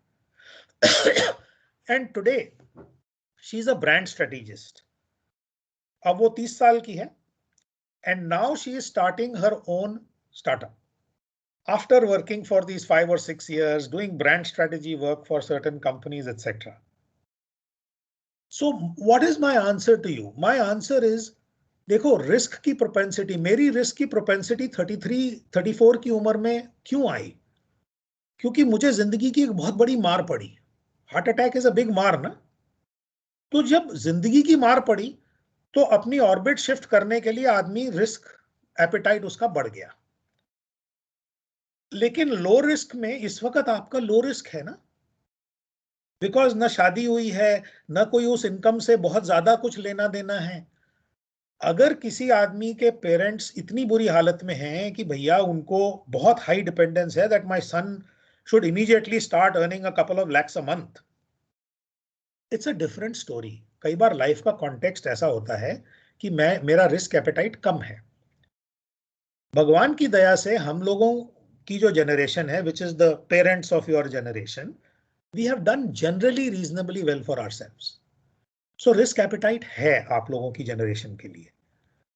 And today she is a brand strategist. अब वो 30 साल की है, and now she is starting her own startup. After working for these 5 or 6 years, doing brand strategy work for certain companies, etc. So what is my answer to you? My answer is, देखो risk की propensity, मेरी risk की propensity 33-34 की उम्र में क्यों आई? क्योंकि मुझे जिंदगी की एक बहुत बड़ी मार पड़ी. Heart attack is a big मार ना. तो जब जिंदगी की मार पड़ी तो अपनी ऑर्बिट शिफ्ट करने के लिए आदमी रिस्क एपेटाइट उसका बढ़ गया. लेकिन लो रिस्क में इस वक्त आपका लो रिस्क है ना, बिकॉज ना शादी हुई है, ना कोई उस इनकम से बहुत ज्यादा कुछ लेना देना है। अगर किसी आदमी के पेरेंट्स इतनी बुरी हालत में हैं कि भैया उनको बहुत हाई डिपेंडेंस है, that my son should immediately start earning a couple of lakhs a month, it's a different story. कई बार लाइफ का कॉन्टेक्स्ट ऐसा होता है कि मेरा रिस्क एपेटाइट कम है। भगवान की दया से हम लोगों की जो जनरेशन है, which is the parents of your generation, we have done generally reasonably well for ourselves. So risk appetite है आप लोगों की जनरेशन के लिए।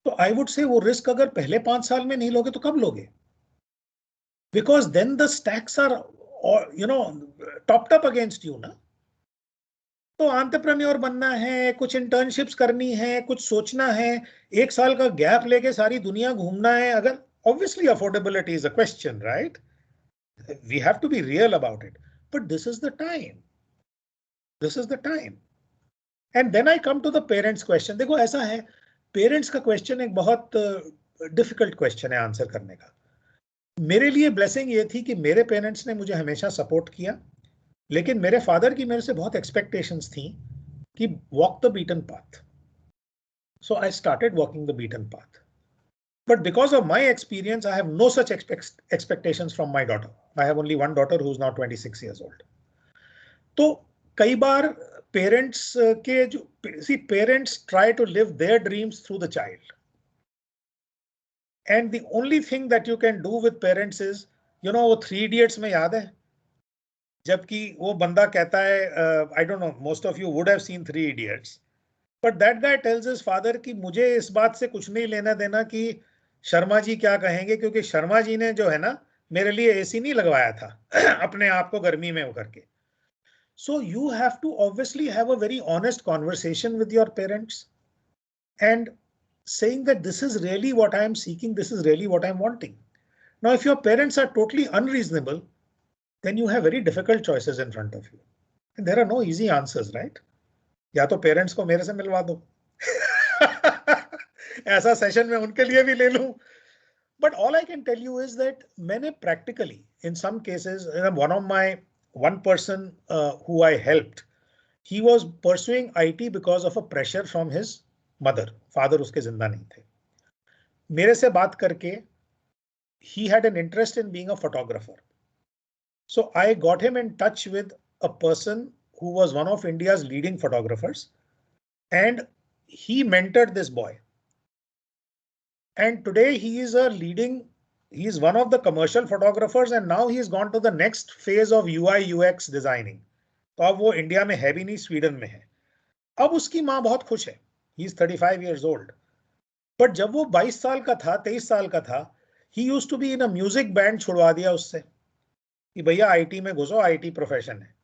तो आई वुड से वो रिस्क अगर पहले 5 साल में नहीं लोगे तो कब लोगे? Because then the stakes are topped up against you ना। तो एंटरप्रेन्योर बनना है, कुछ इंटर्नशिप्स करनी है, कुछ सोचना है, 1 साल का गैप लेके सारी दुनिया घूमना है, अगर obviously affordability is a question, right? We have to be real about it, but this is the time, this is the time. And then I come to the parents question. देखो ऐसा है, parents का question एक बहुत difficult question है answer करने का। मेरे लिए ब्लेसिंग ये थी कि मेरे पेरेंट्स ने मुझे हमेशा सपोर्ट किया, लेकिन मेरे फादर की मेरे से बहुत एक्सपेक्टेशंस थी कि walk the beaten path. So I started walking the beaten path, but because of my experience I have no such expectations from my daughter. I have only one daughter who's now 26 years old. तो कई बार parents के जो parents try to live their dreams through the child, and the only thing that you can do with parents is, वो 3 Idiots में याद है, जबकि वो बंदा कहता है, I don't know, most of you would have seen 3 Idiots, but that guy tales his father कि मुझे इस बात से कुछ नहीं लेना देना कि शर्मा जी क्या कहेंगे, क्योंकि शर्मा जी ने जो है ना मेरे लिए एसी नहीं लगवाया था अपने आप को गर्मी में होकर के। So you have to obviously have a very honest conversation with your parents and saying that this is really what I am seeking, this is really what I am wanting. Now, if your parents are totally unreasonable, then you have very difficult choices in front of you. And there are no easy answers, right? या तो parents को मेरे से मिलवा दो ऐसा session में उनके लिए भी ले लूं। But all I can tell you is that मैंने practically, in some cases, one person who I helped, he was pursuing IT because of a pressure from his mother. Father उसके जिंदा नहीं थे। मेरे से बात करके, he had an interest in being a photographer. So I got him in touch with a person who was one of India's leading photographers, and he mentored this boy. And today he is one of the commercial photographers, and now he's gone to the next phase of UI UX designing. तो अब वो India में है भी नहीं, Sweden में है। अब उसकी माँ बहुत खुश है, he is 35 years old. But जब वो 22 साल का था, 23 साल का था, he used to be in a music band, छुड़वा दिया उससे कि भैया आईटी में घुसो, आईटी प्रोफेशन है।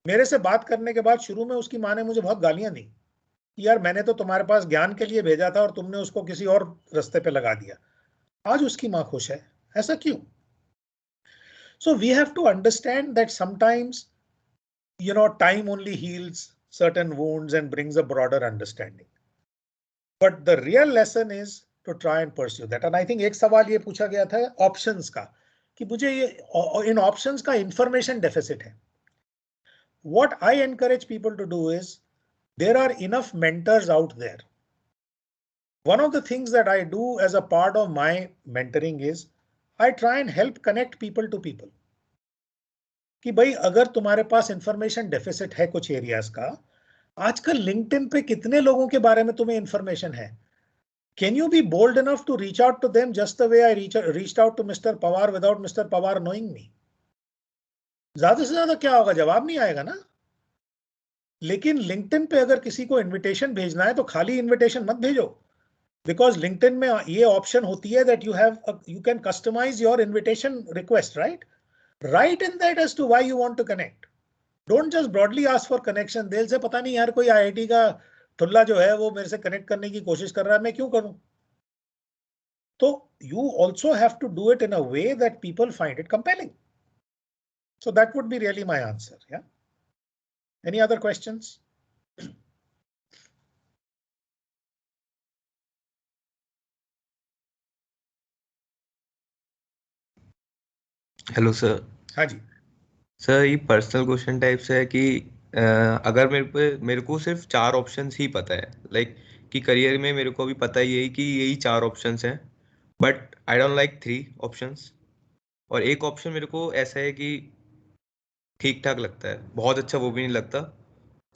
मेरे से बात करने के बाद शुरू में उसकी माँ ने मुझे बहुत गालियां दी कि यार मैंने तो तुम्हारे पास ज्ञान के लिए भेजा था और तुमने उसको किसी और रास्ते पे लगा दिया। आज उसकी माँ खुश है, ऐसा क्यों? So we have to understand that sometimes time only heals certain wounds and brings a broader understanding. But the real lesson is to try and pursue that. And I think एक सवाल ये पूछा गया था options का, कि मुझे ये इन options का information deficit है. What I encourage people to do is, there are enough mentors out there. One of the things that I do as a part of my mentoring is, I try and help connect people to people. कि भाई अगर तुम्हारे पास information deficit है कुछ areas का, आजकल LinkedIn पे कितने लोगों के बारे में तुम्हें इंफॉर्मेशन है? Can you be bold enough to reach out to them just the way I reached out to mister Pawar without mister Pawar knowing me? ज्यादा से ज्यादा क्या होगा? जवाब नहीं आएगा ना। लेकिन लिंक्डइन पे अगर किसी को इन्विटेशन भेजना है तो खाली इन्विटेशन मत भेजो, बिकॉज लिंक्डइन में ये ऑप्शन होती है that you can customise your invitation request, right? Write in that as to why you want to connect. Don't just broadly ask for connection. दिल से पता नहीं यार कोई IIT का ठुल्ला जो है वो मेरे से कनेक्ट करने की कोशिश कर रहा है, मैं क्यों करूं? तो you also have to do it in a way that people find it compelling. So that would be really my answer. Yeah. Any other questions? Hello sir. हाँ जी सर ये पर्सनल क्वेश्चन टाइप से है कि अगर मेरे को सिर्फ 4 options ही पता है, लाइक कि करियर में मेरे को अभी पता ही है कि यही 4 ऑप्शंस हैं, but I don't like 3 options, और एक ऑप्शन मेरे को ऐसा है कि ठीक ठाक लगता है, बहुत अच्छा वो भी नहीं लगता,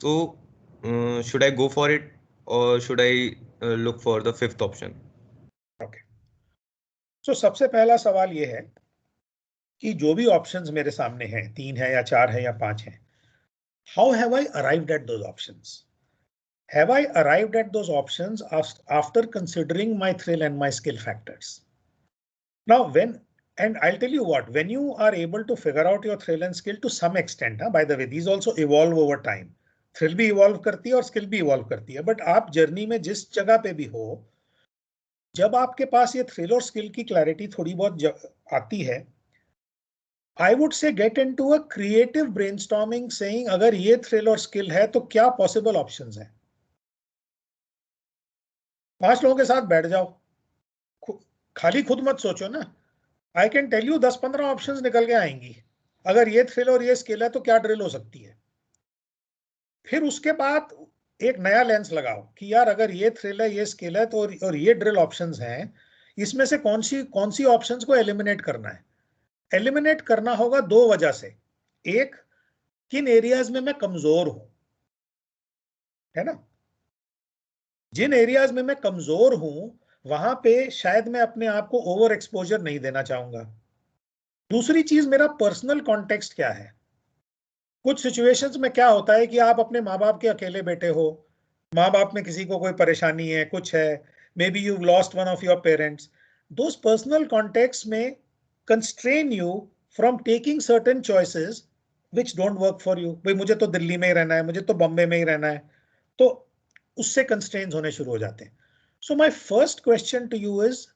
तो should I go for it और should I look for the 5th option? Okay. So सबसे पहला सवाल ये है कि जो भी ऑप्शंस मेरे सामने हैं, 3 है या 4 है या 5 है, how have I arrived at those options? Have I arrived at those options after considering my thrill and my skill factors? Now, and I'll tell you what, when you are able to figure out your thrill and skill to some extent, by the way, these also evolve over time. Thrill भी evolve करती है और skill भी evolve करती है, but आप journey में जिस जगह पे भी हो, जब आपके पास ये thrill और skill की clarity थोड़ी बहुत आती है, I would say get into a creative brainstorming saying अगर ये thrill और skill है तो क्या possible options हैं? 5 लोगों के साथ बैठ जाओ, खाली खुद मत सोचो ना। I can tell you 10-15 options निकल के आएंगी। अगर ये थ्रिल और ये स्किल है तो क्या ड्रिल हो सकती है। फिर उसके बाद एक नया लेंस लगाओ कि यार अगर ये थ्रिल है, ये स्किल है, तो और ये ड्रिल ऑप्शंस हैं, इसमें से कौन सी ऑप्शंस को एलिमिनेट करना है। एलिमिनेट करना होगा 2 वजह से। एक, किन एरियाज में मैं कमजोर हूं, है ना। जिन एरियाज में मैं कमजोर हूं वहां पे शायद मैं अपने आप को ओवर एक्सपोजर नहीं देना चाहूंगा। दूसरी चीज, मेरा पर्सनल कॉन्टेक्स्ट क्या है। कुछ सिचुएशंस में क्या होता है कि आप अपने माँ बाप के अकेले बेटे हो, माँ बाप में किसी को कोई परेशानी है, कुछ है, maybe you lost one of your parents. Those personal context में constrain you from taking certain choices which don't work for you. भाई मुझे तो दिल्ली में ही रहना है, मुझे तो बॉम्बे में ही रहना है, तो उससे कंस्ट्रेन्स होने शुरू हो जाते हैं। So my first question to you is,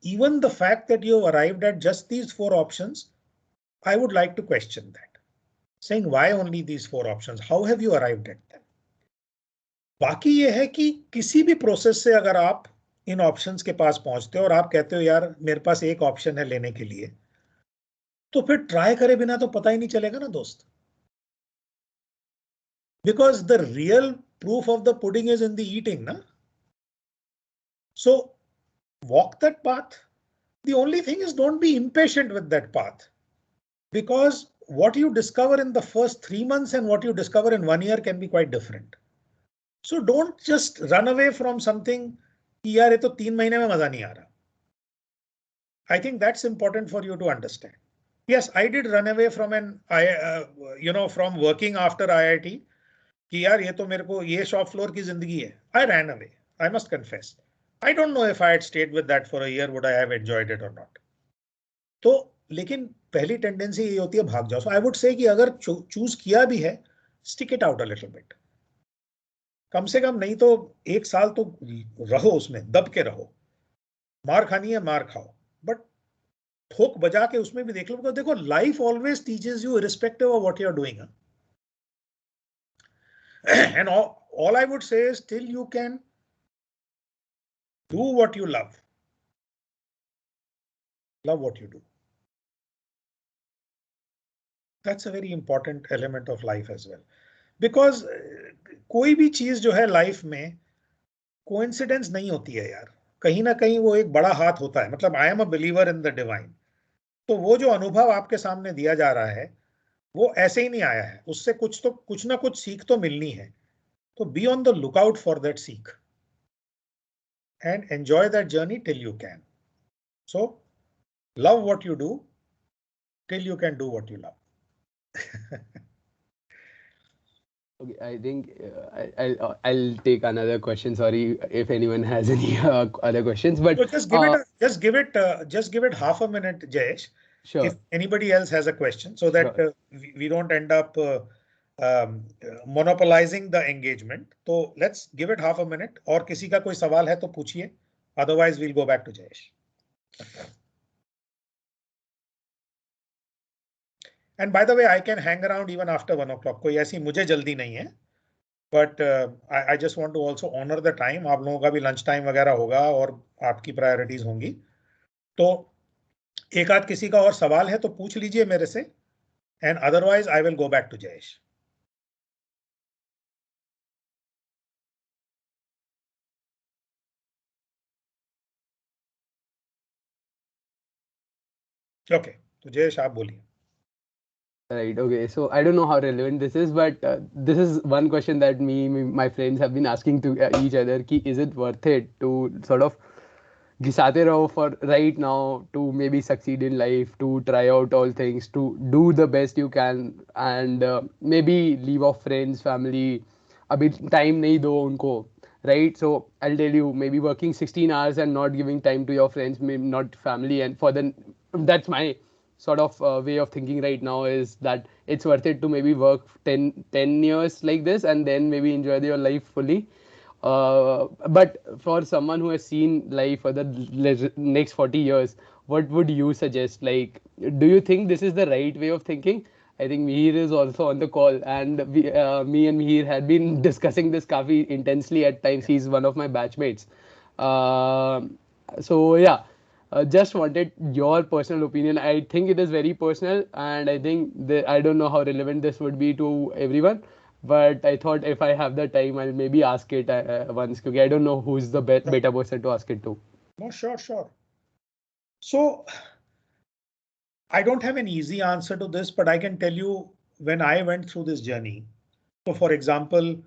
even the fact that you have arrived at just these 4 options, I would like to question that, saying why only these 4 options? How have you arrived at them? बाकी ये है कि किसी भी process से अगर आप इन options के पास पहुंचते हो और आप कहते हो यार मेरे पास एक ऑप्शन है लेने के लिए, तो फिर ट्राई करे बिना तो पता ही नहीं चलेगा ना दोस्त। Because the real proof of the pudding is in the eating ना। सो walk that path. The only thing is don't be impatient with that path, because what you discover in the first 3 months and what you discover in 1 year can be quite different. So don't just run away from something कि यार ये तो 3 महीने में मजा नहीं आ रहा. I think that's important for you to understand. Yes, I did run away from from working after IIT कि यार ये तो मेरे को ये शॉप फ्लोर की जिंदगी है. I ran away, I must confess. I don't know if I had stayed with that for a year, would I have enjoyed it or not. तो लेकिन पहली टेंडेंसी ये होती है भाग जाओ. So I would say कि अगर चूज किया भी है, stick it out a little bit. कम से कम नहीं तो 1 साल तो रहो उसमें, दब के रहो. मार खानी है मार खाओ, बट ठोक बजा के उसमें भी देख लो. देखो life always teaches you irrespective of what you are doing. And all I would say is till you can do what you love what you do. That's a very important element of life as well, because कोई भी चीज जो है life में coincidence नहीं होती है यार, कहीं ना कहीं वो एक बड़ा हाथ होता है. मतलब I am a believer in the divine. तो वो जो अनुभव आपके सामने दिया जा रहा है वो ऐसे ही नहीं आया है, उससे कुछ ना कुछ सीख तो मिलनी है. तो be on the look out for that सीख and enjoy that journey till you can. So love what you do till you can do what you love. Okay, I think I'll take another question. Sorry if anyone has any other questions, but so just give it half a minute, Jayesh. Sure. If anybody else has a question, so that Sure. We don't end up monopolizing the engagement. So let's give it half a minute. और किसी का कोई सवाल है तो पूछिए. Otherwise, we'll go back to Jayesh. And by the way, I can hang around even after 1 o'clock. कोई ऐसी मुझे जल्दी नहीं है. But I just want to also honor the time. आप लोगों का भी lunch time वगैरह होगा और आपकी priorities होंगी. तो एक आध किसी का और सवाल है तो पूछ लीजिए मेरे से, and otherwise I will go back to Jayesh. Okay, तो जयेश आप बोलिए। Right. Okay. So I don't know how relevant this is, but this is one question that my friends have been asking to each other. Ki is it worth it to sort of घिसाते रहो for right now to maybe succeed in life, to try out all things, to do the best you can, and maybe leave off friends, family. अभी time नहीं दो उनको, right? So I'll tell you, maybe working 16 hours and not giving time to your friends, maybe not family, and for the that's my sort of way of thinking right now is that it's worth it to maybe work 10 years like this and then maybe enjoy your life fully. But for someone who has seen life for the next 40 years, what would you suggest? Like, do you think this is the right way of thinking? I think Mihir is also on the call, and me and Mihir had been discussing this काफी intensely at times. He's one of my batchmates. So yeah, just wanted your personal opinion. I think it is very personal, and I think I don't know how relevant this would be to everyone. But I thought if I have the time, I'll maybe ask it once, because I don't know who's the better person to ask it to. No, sure. So I don't have an easy answer to this, but I can tell you when I went through this journey. So for example,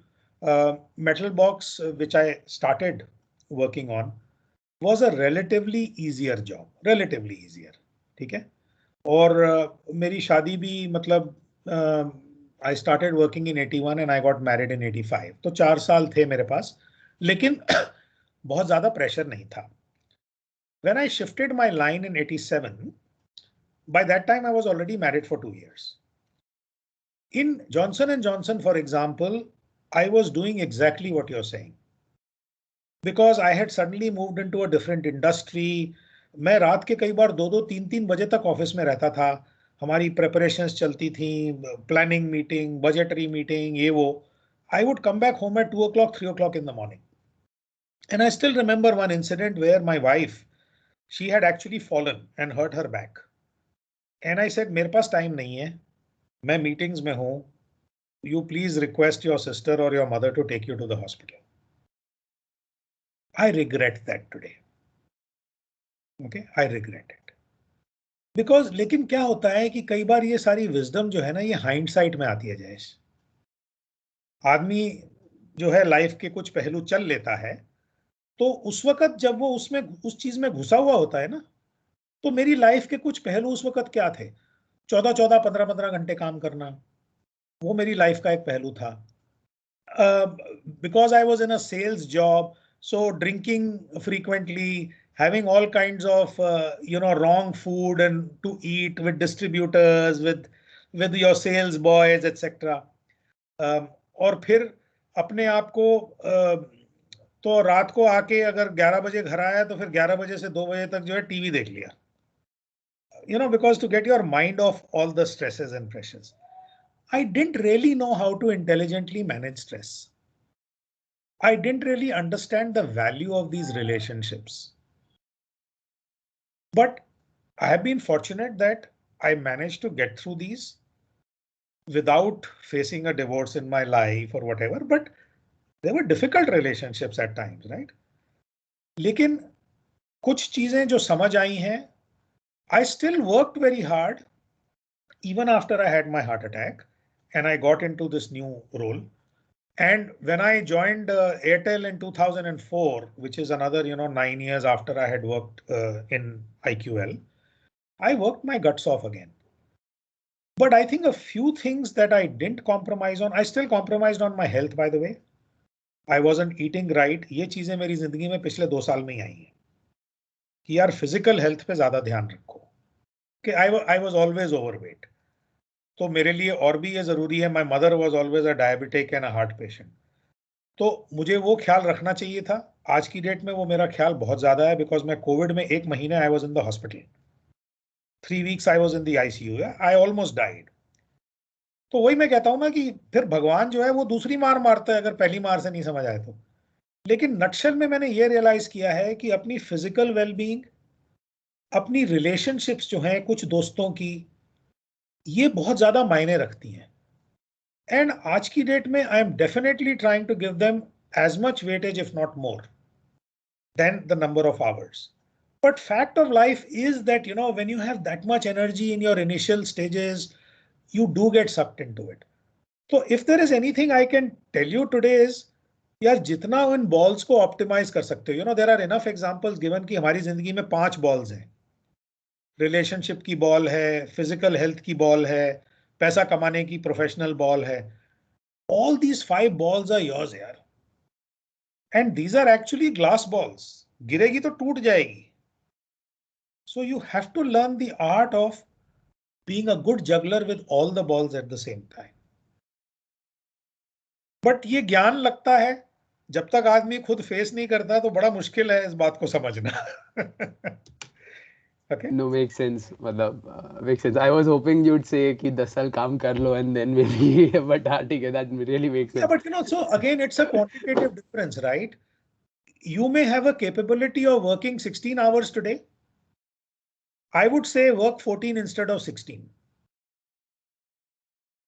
Metal Box, which I started working on, was a relatively easier job, relatively easier. ठीक है? और मेरी शादी भी मतलब I started working in 81 and I got married in 85. तो 4 साल थे मेरे पास, लेकिन बहुत ज़्यादा प्रेशर नहीं था. When I shifted my line in 87, by that time I was already married for 2 years. In Johnson & Johnson, for example, I was doing exactly what you're saying. Because I had suddenly moved into a different industry. मैं रात के कई बार 2-2, 3-3 बजे तक office में रहता था. हमारी प्रिपरेशंस चलती थी, प्लानिंग मीटिंग, बजटरी मीटिंग, ये वो. I would come back home at 2 o'clock, 3 o'clock in the morning. And I still remember one incident where my wife, she had actually fallen and hurt her back. And I said, मेरे पास time नहीं है, मैं meetings में हूँ. You please request your sister or your mother to take you to the hospital. I regret that today. Okay, I regret it. Because लेकिन क्या होता है कि कई बार ये सारी विजडम जो है ना, ये हाइंडसाइट में आती है जयेश. आदमी जो है लाइफ के कुछ पहलू चल लेता है, तो उस वक्त जब वो उसमें उस चीज में घुसा हुआ होता है ना, तो मेरी लाइफ के कुछ पहलू उस वक्त क्या थे? 14-14, 15-15 घंटे काम करना, वो मेरी लाइफ का एक पहलू था. Because I was in a sales job, so drinking frequently, having all kinds of wrong food and to eat with distributors, with your sales boys, etc. और फिर अपने आप को तो रात को आके अगर 11 बजे घर आया तो फिर 11 बजे से 2 बजे तक जो है टीवी देख लिया. Because to get your mind off all the stresses and pressures. I didn't really know how to intelligently manage stress. I didn't really understand the value of these relationships. But I have been fortunate that I managed to get through these without facing a divorce in my life or whatever. But there were difficult relationships at times, right? लेकिन कुछ चीजें जो समझ आई हैं, I still worked very hard even after I had my heart attack and I got into this new role. And when I joined Airtel in 2004, which is another 9 years after I had worked in IQL, I worked my guts off again. But I think a few things that I didn't compromise on, I still compromised on my health, by the way. I wasn't eating right. ये चीजें मेरी जिंदगी में पिछले 2 साल में ही आई हैं कि यार फिजिकल हेल्थ पे ज्यादा ध्यान रखो. कि I was always overweight. तो मेरे लिए और भी ये जरूरी है. My mother was always a diabetic and a heart patient. तो मुझे वो ख्याल रखना चाहिए था. आज की डेट में वो मेरा ख्याल बहुत ज्यादा है, बिकॉज मैं कोविड में 1 महीने I was in the hospital. 3 weeks I was in the ICU. I almost died. तो वही मैं कहता हूं ना कि फिर भगवान जो है वो दूसरी मार मारता है अगर पहली मार से नहीं समझ आए तो. लेकिन नटशल में मैंने ये रियलाइज किया है कि अपनी फिजिकल वेलबींग अपनी रिलेशनशिप्स जो हैं कुछ दोस्तों की, ये बहुत ज्यादा मायने रखती हैं. एंड आज की डेट में I am definitely trying to give them as much weightage, if not more, than the number of hours. But fact of life is that, when you have that much energy in your initial stages, you do get sucked into it. So if there is anything I can tell you today is, यार जितना उन balls को optimise कर सकते हो, there are enough examples given कि हमारी जिंदगी में 5 बॉल्स हैं. रिलेशनशिप की बॉल है, फिजिकल हेल्थ की बॉल है, पैसा कमाने की प्रोफेशनल बॉल है. All these 5 balls are yours, यार. And these are actually glass balls. गिरेगी तो टूट जाएगी. So you have to learn the art of being a good juggler with all the balls at the same time. But ये ज्ञान लगता है, जब तक आदमी खुद फेस नहीं करता तो बड़ा मुश्किल है इस बात को समझना. Okay? No, makes sense. मतलब makes sense. I was hoping you'd say कि 10 साल काम कर लो and then maybe, but ठीक है, that really makes sense. Yeah, but so again, it's a quantitative difference, right? You may have a capability of working 16 hours today. I would say work 14 instead of 16.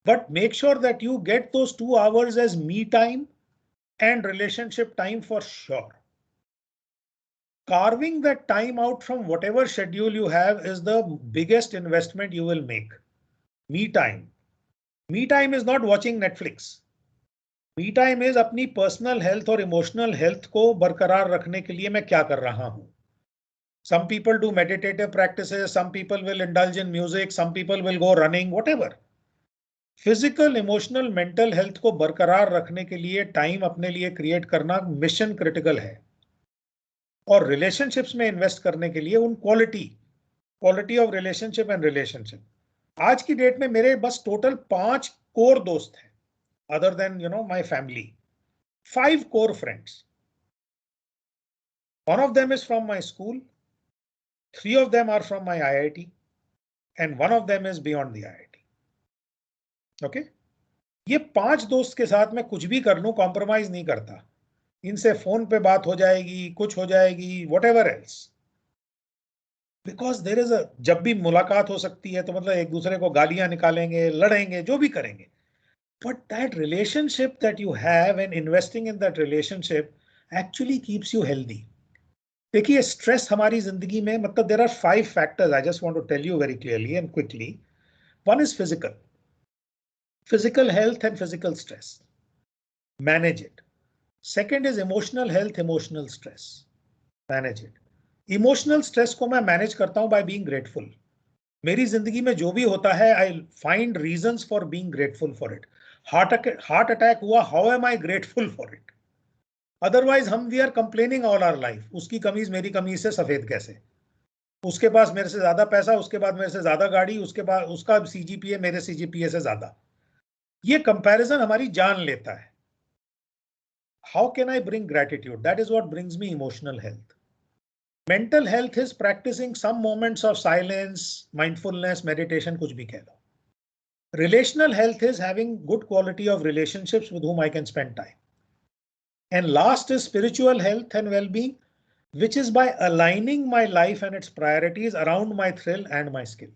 But make sure that you get those 2 hours as me time and relationship time for sure. Carving that time out from whatever schedule you have is the biggest investment you will make. Me time. Me time is not watching Netflix. Me time is अपनी personal health और emotional health को बरकरार रखने के लिए मैं क्या कर रहा हूं. Some people do meditative practices, some people will indulge in music, some people will go running, whatever. Physical, emotional, mental health को बरकरार रखने के लिए टाइम अपने लिए क्रिएट करना मिशन क्रिटिकल है. और रिलेशनशिप्स में इन्वेस्ट करने के लिए उन quality of relationship and relationship. आज की डेट में मेरे बस टोटल 5 कोर दोस्त हैं, other than my family. 5 core friends. One of them is from my school, 3 of them are from my IIT, and 1 of them is beyond the IIT. Okay? ये 5 दोस्त के साथ मैं कुछ भी कर लूं, कॉम्प्रोमाइज नहीं करता. इनसे फोन पे बात हो जाएगी, कुछ हो जाएगी, whatever else. Because there is a, जब भी मुलाकात हो सकती है तो मतलब एक दूसरे को गालियां निकालेंगे, लड़ेंगे, जो भी करेंगे. But that relationship that you have and investing in that relationship actually keeps you healthy. देखिए स्ट्रेस हमारी जिंदगी में मतलब there are 5 factors. I just want to tell you very clearly and quickly. One is physical health and physical stress. Manage it. Second is emotional health, emotional stress. Manage it. Emotional stress को मैं manage करता हूं by being grateful. मेरी जिंदगी में जो भी होता है, I find reasons for being grateful for it. Heart attack हुआ, how am I grateful for it? Otherwise we are complaining all our life. उसकी कमीज मेरी कमीज से सफेद कैसे? उसके पास मेरे से ज्यादा पैसा, उसके बाद मेरे से ज्यादा गाड़ी, उसके बाद उसका CGPA मेरे CGPA से ज्यादा. ये कंपैरिजन हमारी जान लेता है. How can I bring gratitude? That is what brings me emotional health. Mental health is practicing some moments of silence, mindfulness, meditation, कुछ भी कह लो. Relational health is having good quality of relationships with whom I can spend time. And last is spiritual health and well-being, which is by aligning my life and its priorities around my thrill and my skill.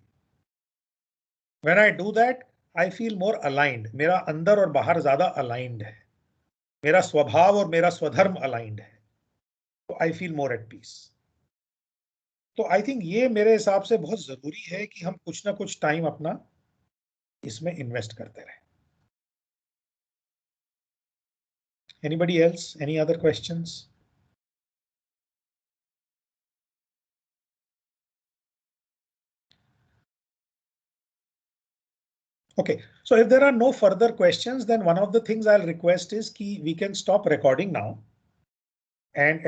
When I do that, I feel more aligned. मेरा अंदर और बाहर ज्यादा aligned है. मेरा स्वभाव और मेरा स्वधर्म aligned है. तो I feel more at peace. तो I think ये मेरे हिसाब से बहुत जरूरी है कि हम कुछ ना कुछ टाइम अपना इसमें इन्वेस्ट करते रहें. Anybody else? Any other questions? Okay, so if there are no further questions, then one of the things I'll request is that we can stop recording now. And